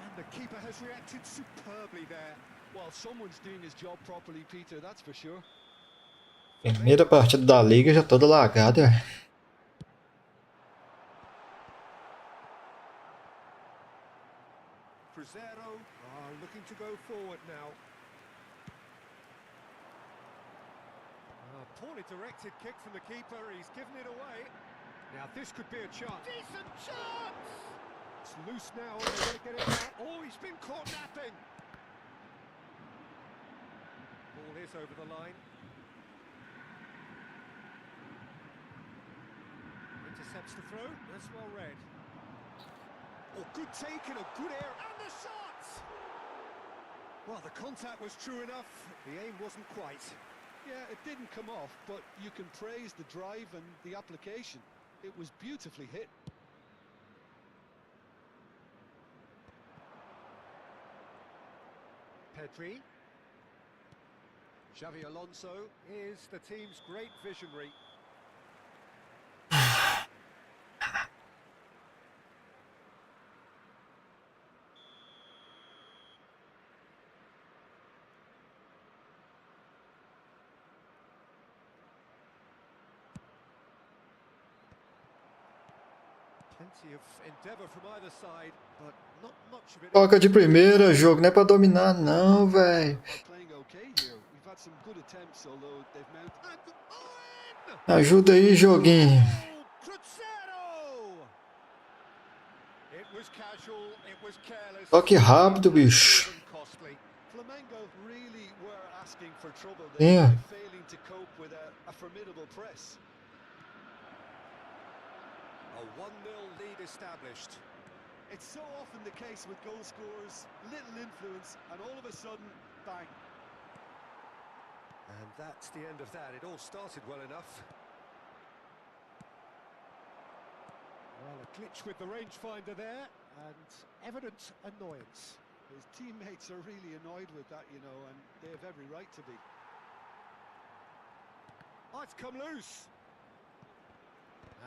And the keeper has reacted superbly there. Well, someone's doing his job properly, Peter, that's for sure. Primeira partida da liga já toda lagada, velho. Cruzeiro are looking to go forward now. Poorly directed kick from the keeper, he's given it away. Now this could be a chance. Decent chance! It's loose now, and they're going to get it back. Oh, he's been caught napping. Ball is over the line. Intercepts the throw, that's well read. Oh, good take and a good air. And the shot! Well, the contact was true enough. The aim wasn't quite. Yeah, it didn't come off, but you can praise the drive and the application. It was beautifully hit. Pedri. Xavi Alonso is the team's great visionary. Plenty of endeavour from either side, but not much of it. Toca de primeira, jogo não é pra dominar não, velho. Are playing okay here. We've had some good attempts, although they've mounted. Ajuda aí, joguinho. It was casual, it was careless. Toque rápido, bicho. Flamengo really were asking for trouble. Yeah. They're failing to cope with a formidable press. A 1-0 lead established. It's so often the case with goal scorers, little influence, and all of a sudden, bang. And that's the end of that. It all started well enough. Well, a glitch with the rangefinder there, and evident annoyance. His teammates are really annoyed with that, you know, and they have every right to be. Oh, it's come loose.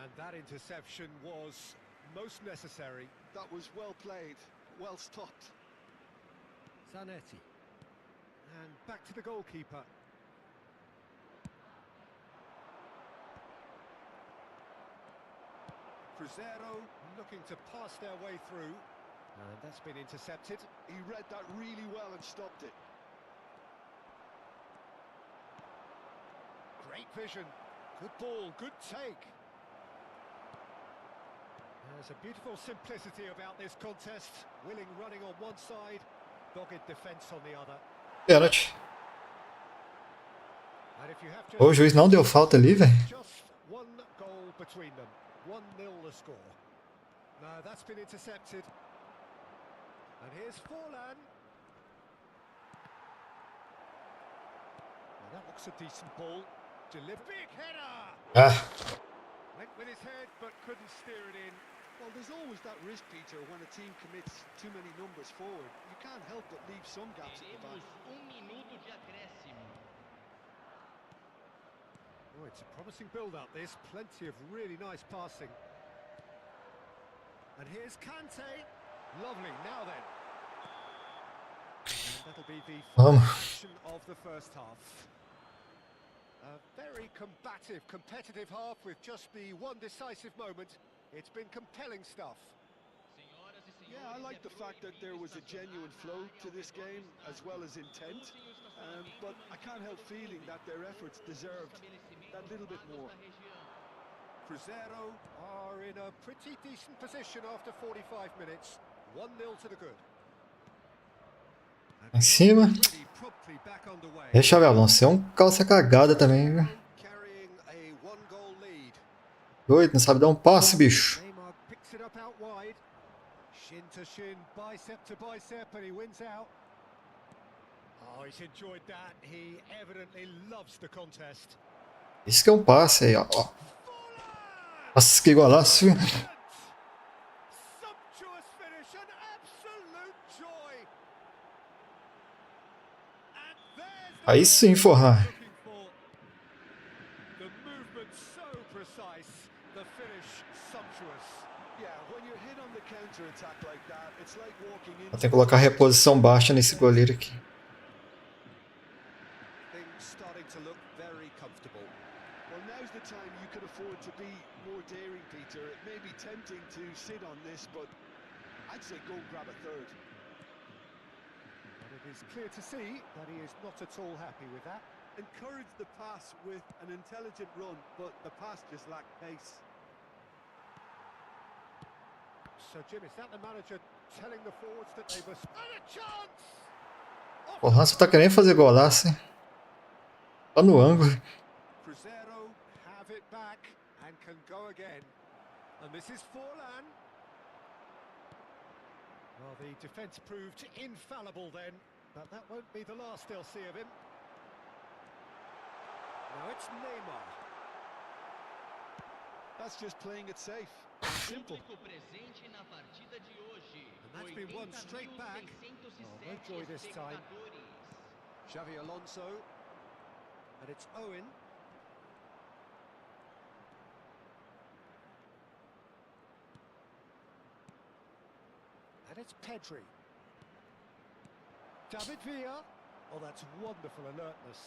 And that interception was most necessary. That was well played, well stopped. Zanetti. And back to the goalkeeper. Cruzeiro looking to pass their way through. And that's been intercepted. He read that really well and stopped it. Great vision. Good ball, good take. There's a beautiful simplicity about this contest. Willing running on one side, dogged defence on the other. Pênalti. And if you have to... Ô, o juiz não deu falta ali, velho. Just one goal between them. 1-0 the score. Now that's been intercepted. And here's Forlan. Well, that looks a decent ball. Deliver big header. Ah, Went with his head but couldn't steer it in. Well, there's always that risk, Peter, when a team commits too many numbers forward. You can't help but leave some gaps at the back. Teremos minuto de acréscimo. Oh, it's a promising build-up, this. Plenty of really nice passing. And here's Conta. Lovely, now then. And that'll be the final action of the first half. A very combative, competitive half with just the one decisive moment. It's been compelling stuff. Yeah, I like the fact that there was a genuine flow to this game, as well as intent. But I can't help feeling that their efforts deserved that little bit more. Cruzeiro are in a pretty decent position after 45 minutes. 1-0 to the good. em cima. Promptly back underway. Deixa eu ver, Alonso. É um calça cagada também, viu? Carrying a one-goal lead. Doido, não sabe dar um passe, bicho. Neymar picks it up out wide. Shin to shin, bicep to bicep, and he wins out. Oh, he's enjoyed that. He evidently loves the contest. Isso que é um passe aí, ó. Nossa, que golaço, viu? Sumptuous finish, an absolute joy. And there's the Aí sim, forrar. looking for. The movement so precise, the finish sumptuous. Yeah, when you're hit on the counter-attack like that, it's like walking Vou into... ter que colocar reposição baixa nesse goleiro aqui. Things starting to look very comfortable. Well, now's the time you could afford to be more daring, Peter. It may be tempting to sit on this, but I'd say go grab a third. But it is clear to see that he is not at all happy with that. Encourage the pass with an intelligent run, but the pass just lacked pace. So, Jim, is that the manager telling the forwards that they must... And a chance! O Hanson tá querendo fazer golaço, hein? Tá no ângulo. Cruzeiro have it back and can go again. And this is Forlan. Well, the defence proved infallible then, but that won't be the last they'll see of him. Now it's Neymar. That's just playing it safe. Simple. Público presente na partida de hoje. And that's been won straight back. Oh, no joy this time. Xavi Alonso. And it's Owen. And it's Pedri. David Villa. Oh, that's wonderful alertness.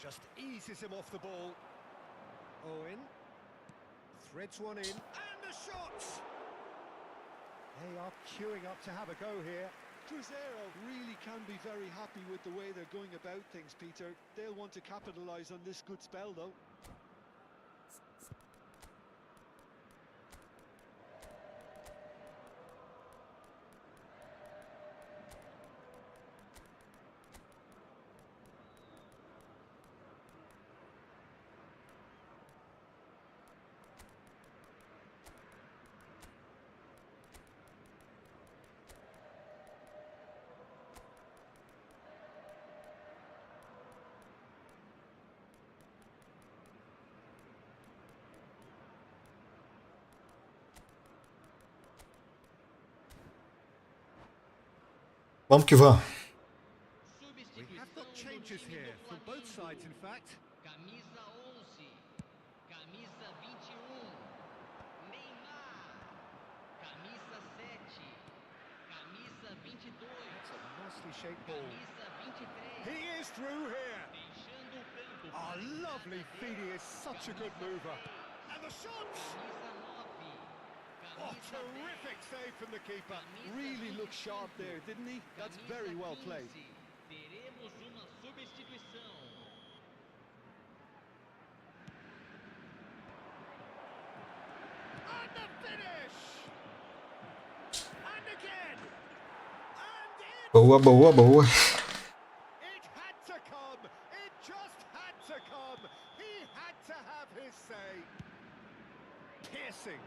Just eases him off the ball. Owen. Threads one in. And the shots! They are queuing up to have a go here. Cruzeiro really can be very happy with the way they're going about things, Peter. They'll want to capitalise on this good spell, though. Vamos que vamos. We have got changes here from both sides, in fact. Camisa 11, camisa 21, Neymar, camisa 7, camisa 22, It's a nicely shaped ball. camisa 23, He is through here. deixando o campo Oh, para a lovely entrada feed. de He is such a good mover. And the shots! camisa 9, Oh, camisa 10, terrific save from the keeper. Really looked sharp there, didn't he? That's very well played. Teremos uma substituição. And the finish! And again! And Boa, boa, boa. it had to come! It just had to come! He had to have his say. Piercing,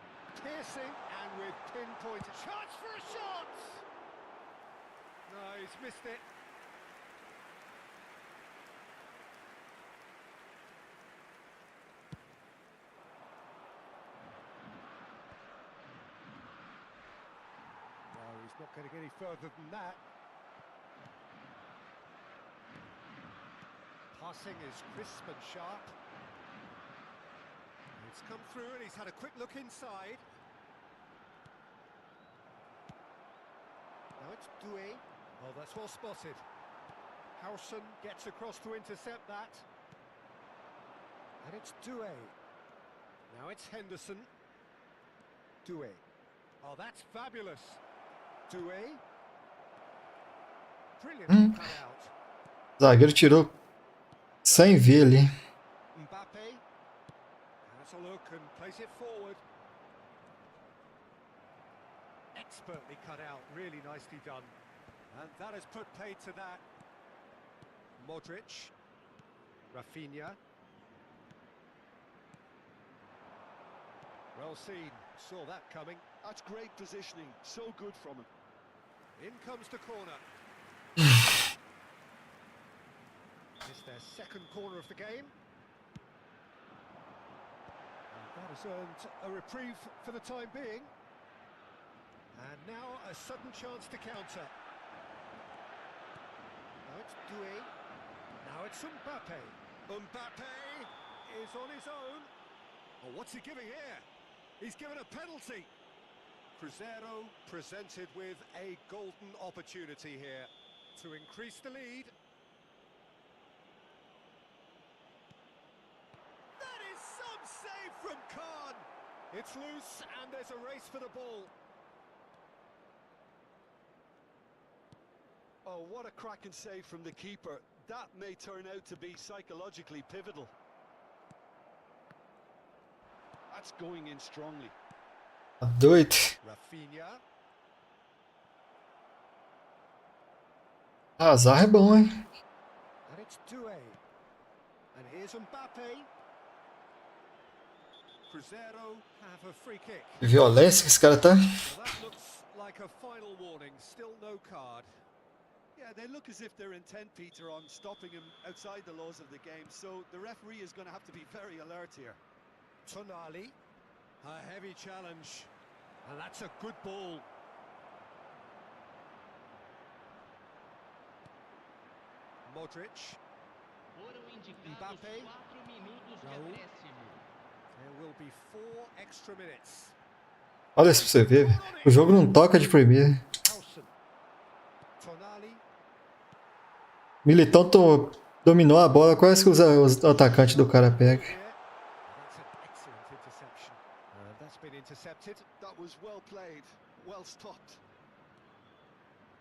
piercing, and with pinpoint. Chance for a shot! No, he's missed it. No, he's not getting any further than that. Passing is crisp and sharp. It's come through and he's had a quick look inside. Now it's Doué. Oh, that's well spotted. Howson gets across to intercept that. And it's Doué. Now it's Henderson. Doué. Oh, that's fabulous. Doué. Brilliantly cut out. Zagueiro tirou sem ver ali. Mbappe has a look and plays it forward. Expertly cut out, really nicely done. And that has put paid to that. Modric, Rafinha. Well seen, saw that coming. That's great positioning. So good from him. In comes the corner. It's their second corner of the game. And that has earned a reprieve for the time being. And now a sudden chance to counter. Now it's Doué. Now it's Mbappe. Mbappe is on his own. Oh, what's he giving here? He's given a penalty. Cruzeiro presented with a golden opportunity here to increase the lead. That is some save from Khan. It's loose and there's a race for the ball. Oh, what a cracking save from the keeper. That may turn out to be psychologically pivotal. That's going in strongly. Tá doido. Rafinha. Azar é bom, hein? And it's Doué. And here's Mbappe. Cruzeiro have a free kick. Violência que esse cara tá. Well, that looks like a final warning. Still no card. Yeah, they look as if they're intent, Peter, on stopping him outside the laws of the game, so the referee is going to have to be very alert here. Tonali, a heavy challenge, and that's a good ball. Modric, Foram indicados Mbappé. 4 minutos de Raul. acréscimo. there will be 4 extra minutes. Olha isso pra você ver. O jogo não toca de primeira. Howson, Tonali, Militão dominou a bola, quase que o atacante do cara pega. here. That's an excellent interception. That's been intercepted. That was well played, well stopped.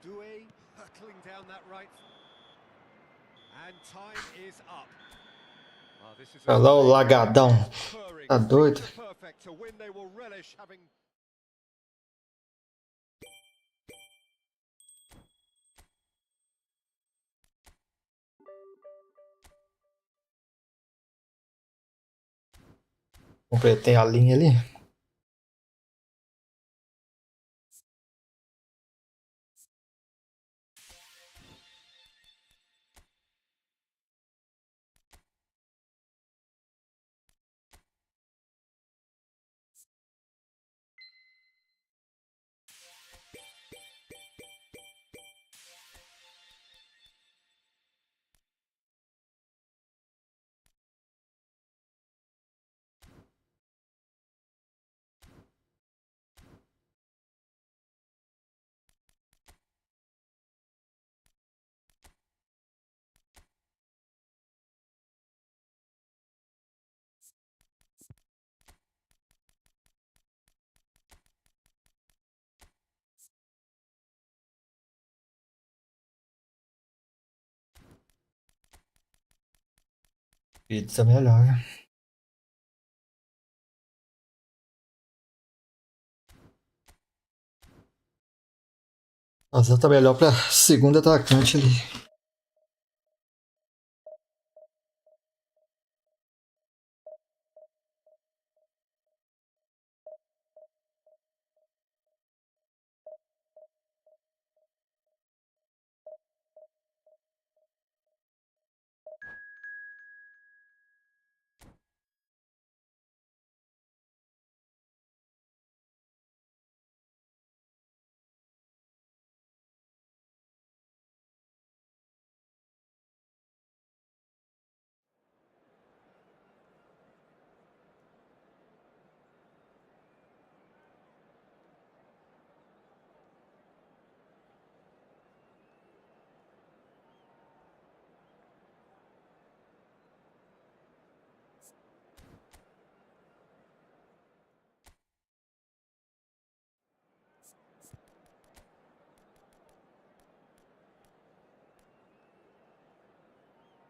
Doué hurtling down that right. And time is up. This is Olha lá o lagadão. purring. Tá doido? Perfect to win. They will relish having. Completei a linha ali. Pizza melhor. A Zé tá melhor pra segunda atacante ali.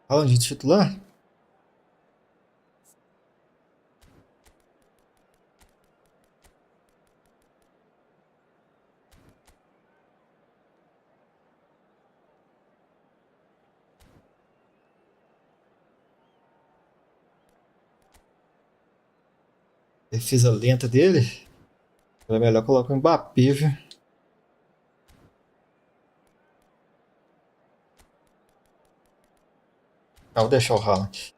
Falando de titular, defesa lenta dele. É melhor colocar o Mbappé, viu? Ah, vou deixar o Haaland.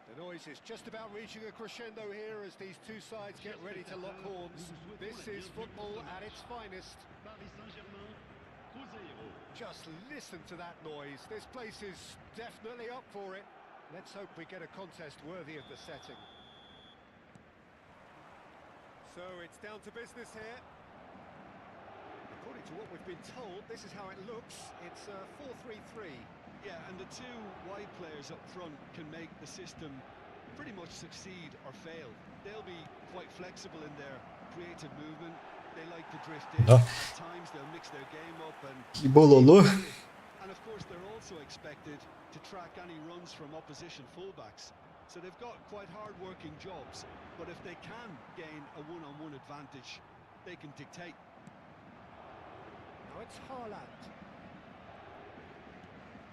The noise is just about reaching a crescendo here as these two sides get ready to lock horns. This is football at its finest. Paris Saint-Germain, Cruzeiro. Just listen to that noise. This place is definitely up for it. Let's hope we get a contest worthy of the setting. So it's down to business here. According to what we've been told, this is how it looks. It's a 4-3-3. Yeah, and the two wide players up front can make the system pretty much succeed or fail. They'll be quite flexible in their creative movement. They like to drift in. Ó, At times they'll mix their game up and que bololô. and of course they're also expected to track any runs from opposition fullbacks. So they've got quite hard-working jobs, but if they can gain a one-on-one advantage, they can dictate. Now it's Haaland.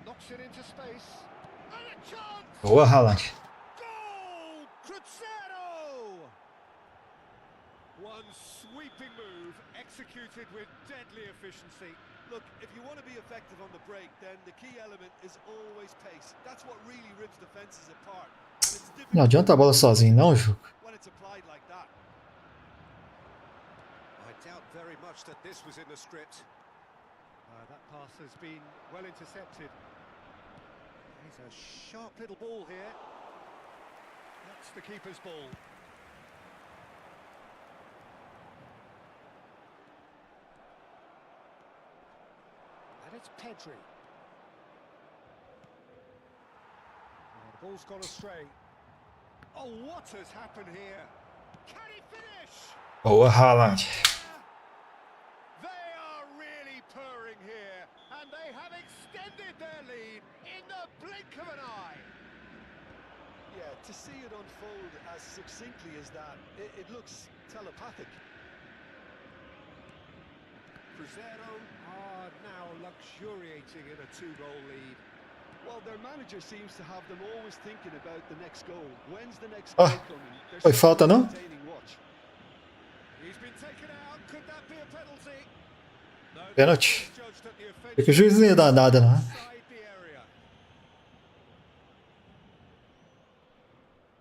Knocks it into space. And a chance! Boa, Haaland. Goal! Cruzeiro! One sweeping move, executed with deadly efficiency. Look, if you want to be effective on the break, then the key element is always pace. That's what really rips defenses apart. And it's Não difficult adianta a bola sozinho, não, jogo. when it's applied like that. I doubt very much that this was in the script. That pass has been well intercepted. He's a sharp little ball here. That's the keeper's ball. And it's Pedri. Oh, the ball's gone astray. Oh, what has happened here? Can he finish? Boa, Haaland. They are really purring here, and they have extended their lead in the blink of an eye. Yeah, to see it unfold as succinctly as that, it looks telepathic. Cruzeiro are now luxuriating in a two-goal lead. Well, their manager seems to have them always thinking about the next goal. When's the next Ah, goal coming? They're foi falta, não? entertaining watch. He's been taken out. Could that be a penalty? No, Pênalti. judged that the offence É que o juiz não ia dar nada, não. inside the area.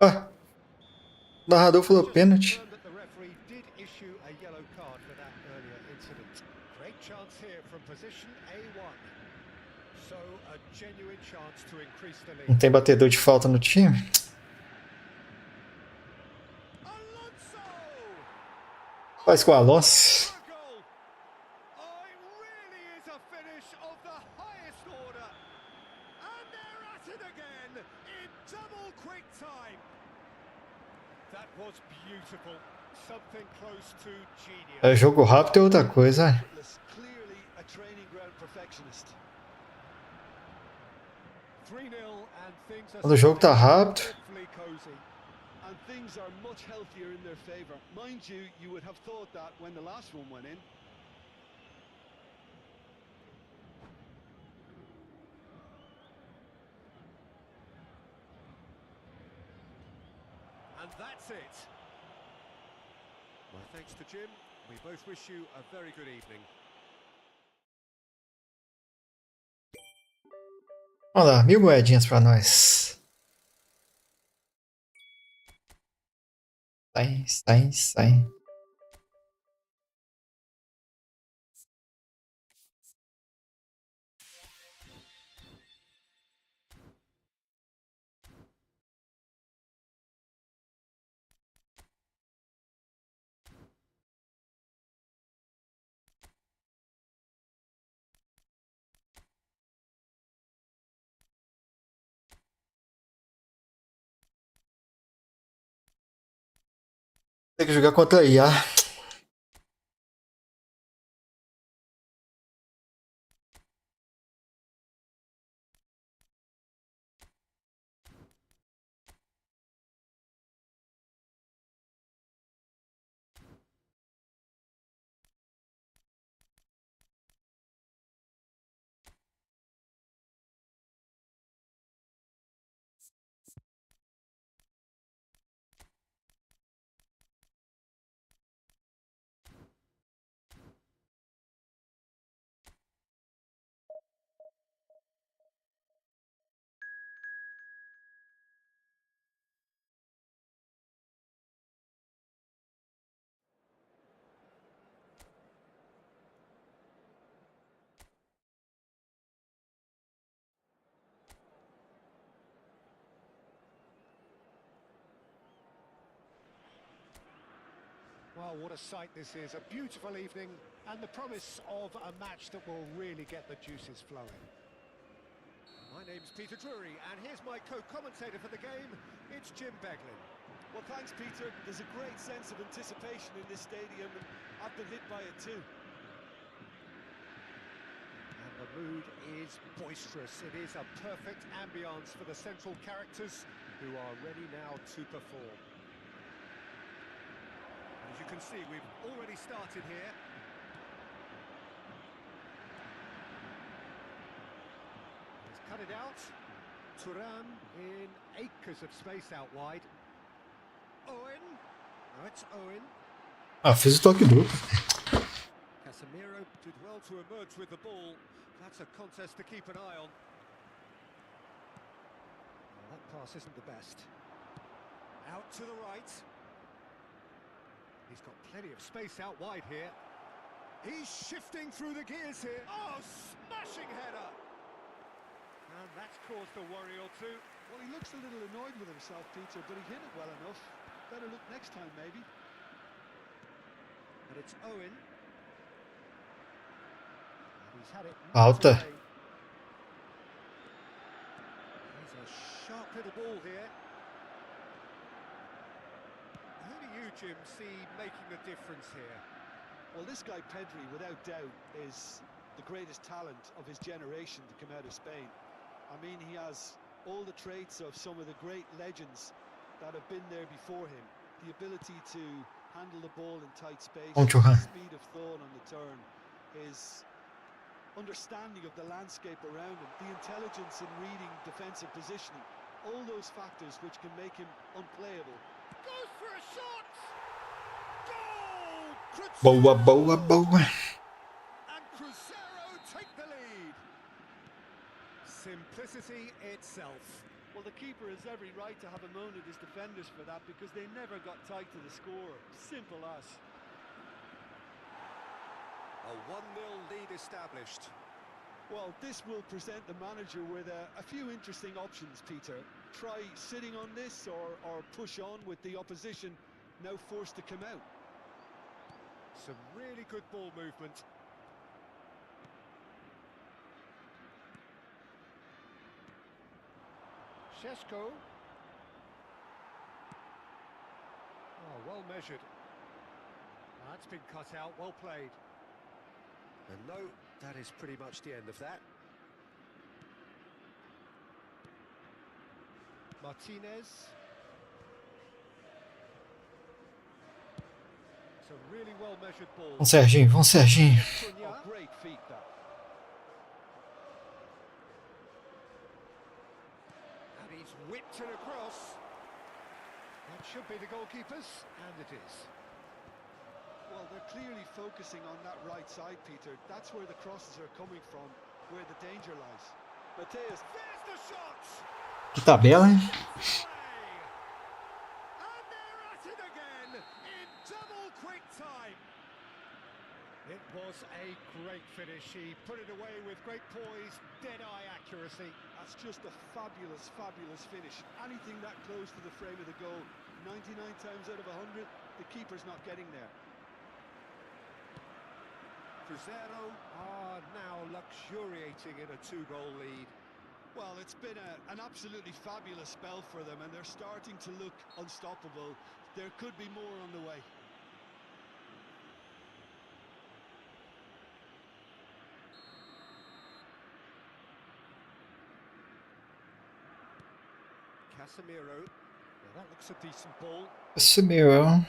Ah, o narrador falou Just pênalti. confirmed that the referee did issue a yellow card for that earlier incident. Great chance here from position A1. So a genuine chance to increase the Não lead. tem batedor de falta no time? Alonso! Faz com o Alonso. For a goal. Oh, it really is a finish of the highest order. And they're at it again in double quick time. That was beautiful. Something close to genius. É, jogo rápido é outra coisa. Effortless, clearly a training ground perfectionist. 3-0 and things are Quando o jogo tá rápido. awfully cozy. And things are much healthier in their favour. Mind you, you would have thought that when the last one went in. And that's it. My thanks to Jim. We both wish you a very good evening. Vamos lá, 1000 moedinhas pra nós. Sai. Tem que jogar contra a IA. Well, what a sight this is. A beautiful evening and the promise of a match that will really get the juices flowing. My name's Peter Drury, and here's my co-commentator for the game. It's Jim Beglin. Well, thanks, Peter. There's a great sense of anticipation in this stadium, and I've been hit by it too. And the mood is boisterous. It is a perfect ambience for the central characters who are ready now to perform. As you can see, we've already started here. He's cut it out. Turan in acres of space out wide. Owen. Now it's Owen. Ah, fiz o toque duplo. Casemiro did well to emerge with the ball. That's a contest to keep an eye on. Well, that pass isn't the best. Out to the right. He's got plenty of space out wide here. He's shifting through the gears here. Oh, smashing header! And that's caused a worry or two. Well, he looks a little annoyed with himself, Peter, but he hit it well enough. Better look next time, maybe. And it's Owen. And he's had it. Falta. He's a sharp little ball here. Who do you, Jim, see making the difference here? Well, this guy Pedri, without doubt, is the greatest talent of his generation to come out of Spain. I mean, he has all the traits of some of the great legends that have been there before him. The ability to handle the ball in tight space, Bom, Johan. his speed of thought on the turn, his understanding of the landscape around him, the intelligence in reading defensive positioning, all those factors which can make him unplayable. Goes for a shot! Goal! Boa, boa, boa. And Cruzeiro take the lead. Simplicity itself. Well, the keeper has every right to have a moan at his defenders for that, because they never got tight to the score. Simple as. A 1-0 lead established. Well, this will present the manager with a few interesting options, Peter. Try sitting on this or push on with the opposition now forced to come out. Some really good ball movement. Šeško. Oh, well measured. That's been cut out, well played. And no, that is pretty much the end of that. Martinez. It's a really well measured ball. Vamos, Serginho, vamos, Serginho. Cunha. Oh, great feat, that. And he's whipped it across. That should be the goalkeeper's, and it is. Well, they're clearly focusing on that right side, Peter. That's where the crosses are coming from, where the danger lies. Mateus. There's the shot! Que tabela, hein? And they're at it again in double quick time. It was a great finish. He put it away with great poise, dead-eye accuracy. That's just a fabulous, fabulous finish. Anything that close to the frame of the goal, 99 times out of 100, the keeper's not getting there. Cruzeiro are now luxuriating in a 2-goal lead. Well, it's been an absolutely fabulous spell for them, and they're starting to look unstoppable. There could be more on the way. Casemiro. Now that looks a decent ball. Casemiro.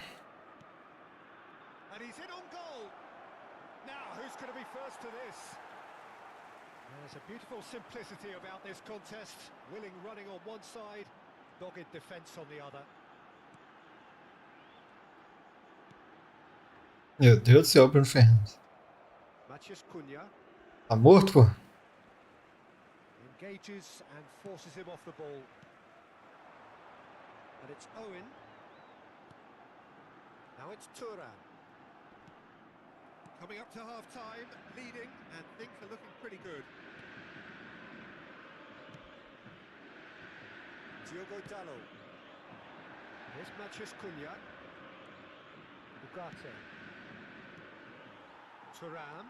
And he's in on goal. Now, who's going to be first to this? There's a beautiful simplicity about this contest. Willing running on one side, dogged defence on the other. Meu Deus do céu, Bruno Fernandes. Matheus Cunha Tá morto, pô? engages and forces him off the ball. And it's Owen. Now it's Turan. Coming up to half-time, leading, and things are looking pretty good. Diogo Dalot. Here's Matheus Cunha. Ugarte. Turan.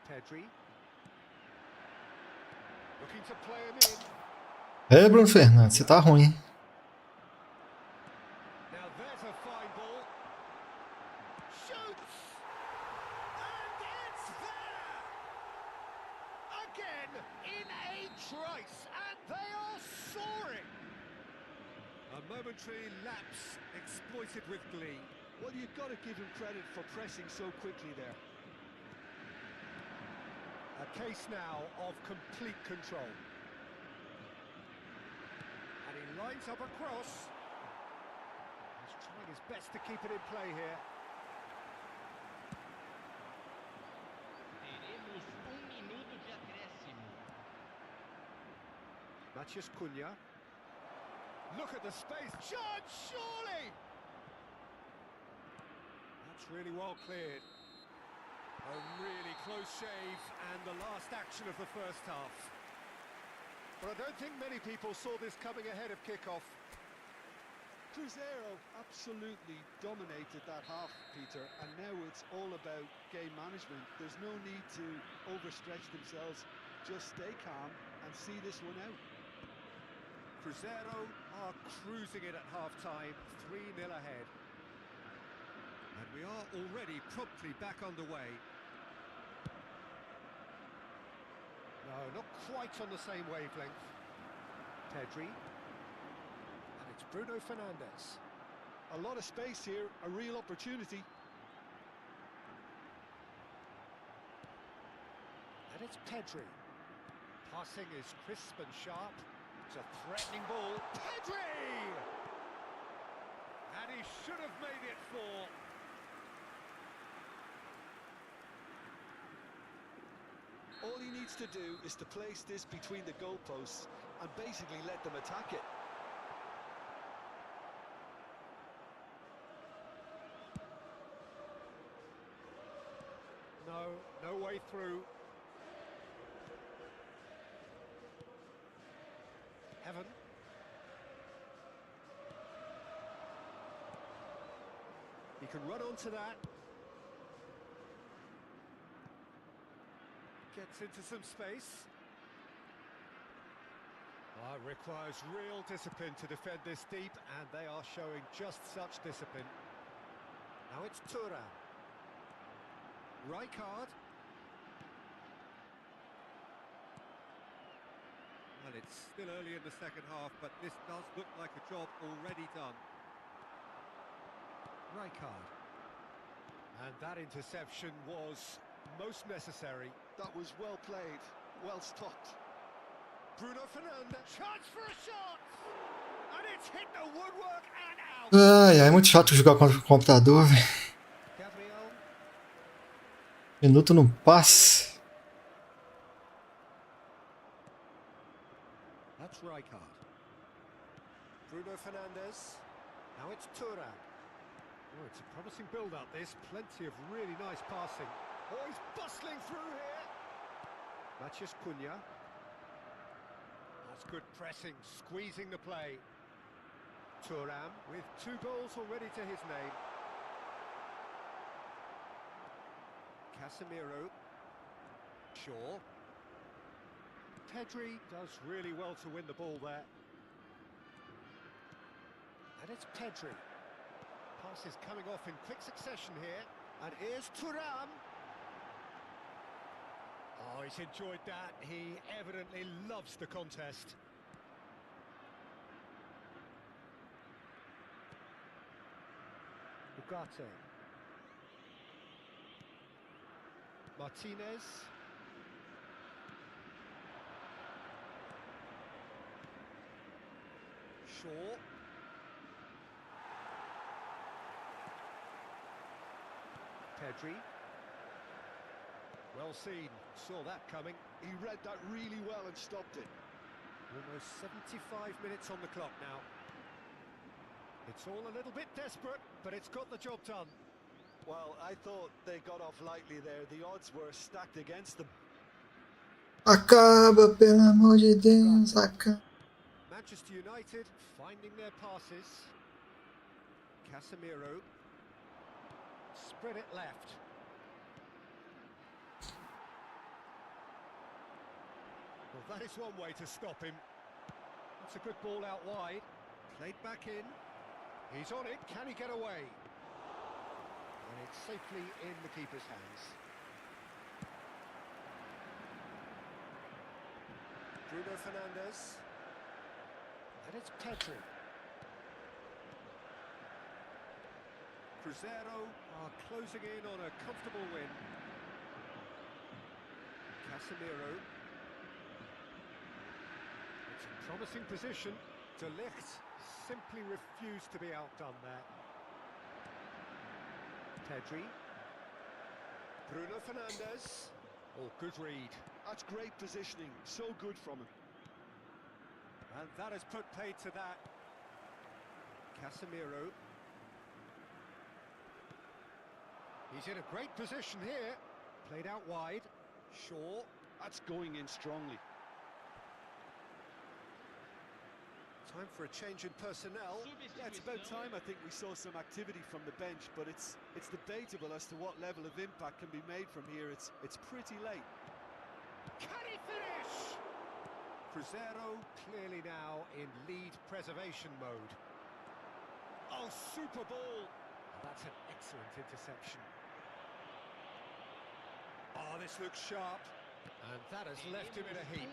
Pedri. Looking to play him in. É, Bruno Fernandes, você tá ruim, hein? Now there's a fine ball. Shoots! And it's there! Again in a trice, and they are soaring! A momentary lapse exploited with glee. Well, you've got to give him credit for pressing so quickly there. A case now of complete control. And he lines up a cross. He's trying his best to keep it in play here. Teremos minuto de acréscimo. Matheus Cunha. Look at the space. Chance, surely! That's really well cleared. A really close shave and the last action of the first half. But I don't think many people saw this coming ahead of kickoff. Cruzeiro absolutely dominated that half, Peter, and now it's all about game management. There's no need to overstretch themselves. Just stay calm and see this one out. Cruzeiro are cruising it at half-time, 3-0 ahead. And we are already promptly back underway. No, not quite on the same wavelength. Pedri. And it's Bruno Fernandes. A lot of space here, a real opportunity. And it's Pedri. Passing is crisp and sharp. It's a threatening ball. Pedri! And he should have made it 4. All he needs to do is to place this between the goalposts and basically let them attack it. No way through. Heaven. He can run onto that. Gets into some space. Oh, it requires real discipline to defend this deep, and they are showing just such discipline. Now it's Thuram. Rijkaard. Well, it's still early in the second half, but this does look like a job already done. Rijkaard. And that interception was most necessary. That was well played, well stopped. Bruno Fernandes. Chance for a shot! And it's hit the woodwork and out! Ai, é muito chato jogar contra o computador, velho. Gabriel. Minuto não passa. That's Rijkaard. Bruno Fernandes. Now it's Thuram. Oh, it's a promising build-up, this. Plenty of really nice passing. Oh, he's bustling through here. Matheus Cunha. That's good pressing, squeezing the play. Thuram with 2 goals already to his name. Casemiro. Shaw. Pedri does really well to win the ball there. And it's Pedri. Passes coming off in quick succession here. And here's Thuram. Oh, he's enjoyed that. He evidently loves the contest. Ugarte. Martinez. Shaw. Pedri. Well seen, saw that coming. He read that really well and stopped it. Almost 75 minutes on the clock now. It's all a little bit desperate, but it's got the job done. Well, I thought they got off lightly there. The odds were stacked against them. Acaba, pelo amor de Deus, acaba. Manchester United finding their passes. Casemiro. Spread it left. Well, Well, that is one way to stop him. That's a good ball out wide. Played back in. He's on it. Can he get away? And it's safely in the keeper's hands. Bruno Fernandes. And it's Pedri. Cruzeiro are closing in on a comfortable win. Casemiro. It's a promising position. De Ligt simply refused to be outdone there. Pedri. Bruno Fernandes. Oh, good read. That's great positioning, so good from him. And that has put paid to that. Casemiro. He's in a great position here. Played out wide. Shaw. That's going in strongly. Time for a change in personnel. Yeah, it's about time I think we saw some activity from the bench, but it's debatable as to what level of impact can be made from here. It's pretty late. Can he finish? Cruzeiro clearly now in lead preservation mode. Oh, super ball. That's an excellent interception. Oh, this looks sharp. And that has left him in a heap.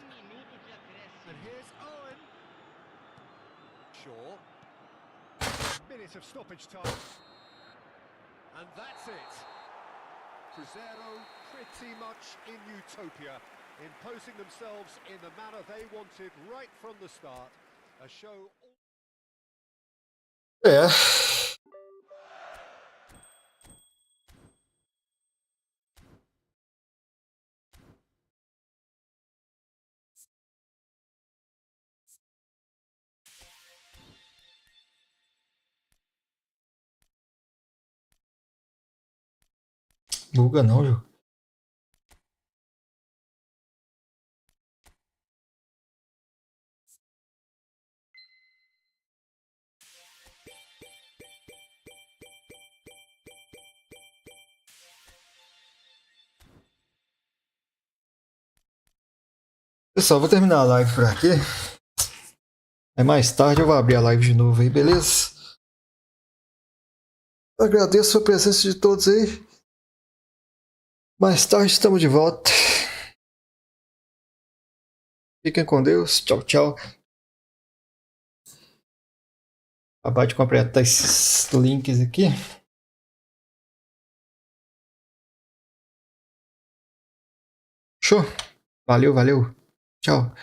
And here's Owen. Shaw. Minute of stoppage time. And that's it. Cruzeiro pretty much in utopia, imposing themselves in the manner they wanted right from the start. A show... É. Buga não, Ju. Pessoal, vou terminar a live por aqui. Aí mais tarde eu vou abrir a live de novo aí, beleza? Agradeço a presença de todos aí. Mais tarde estamos de volta. Fiquem com Deus. Tchau, tchau. Acabar de completar esses links aqui. Show. Valeu, valeu. Tchau.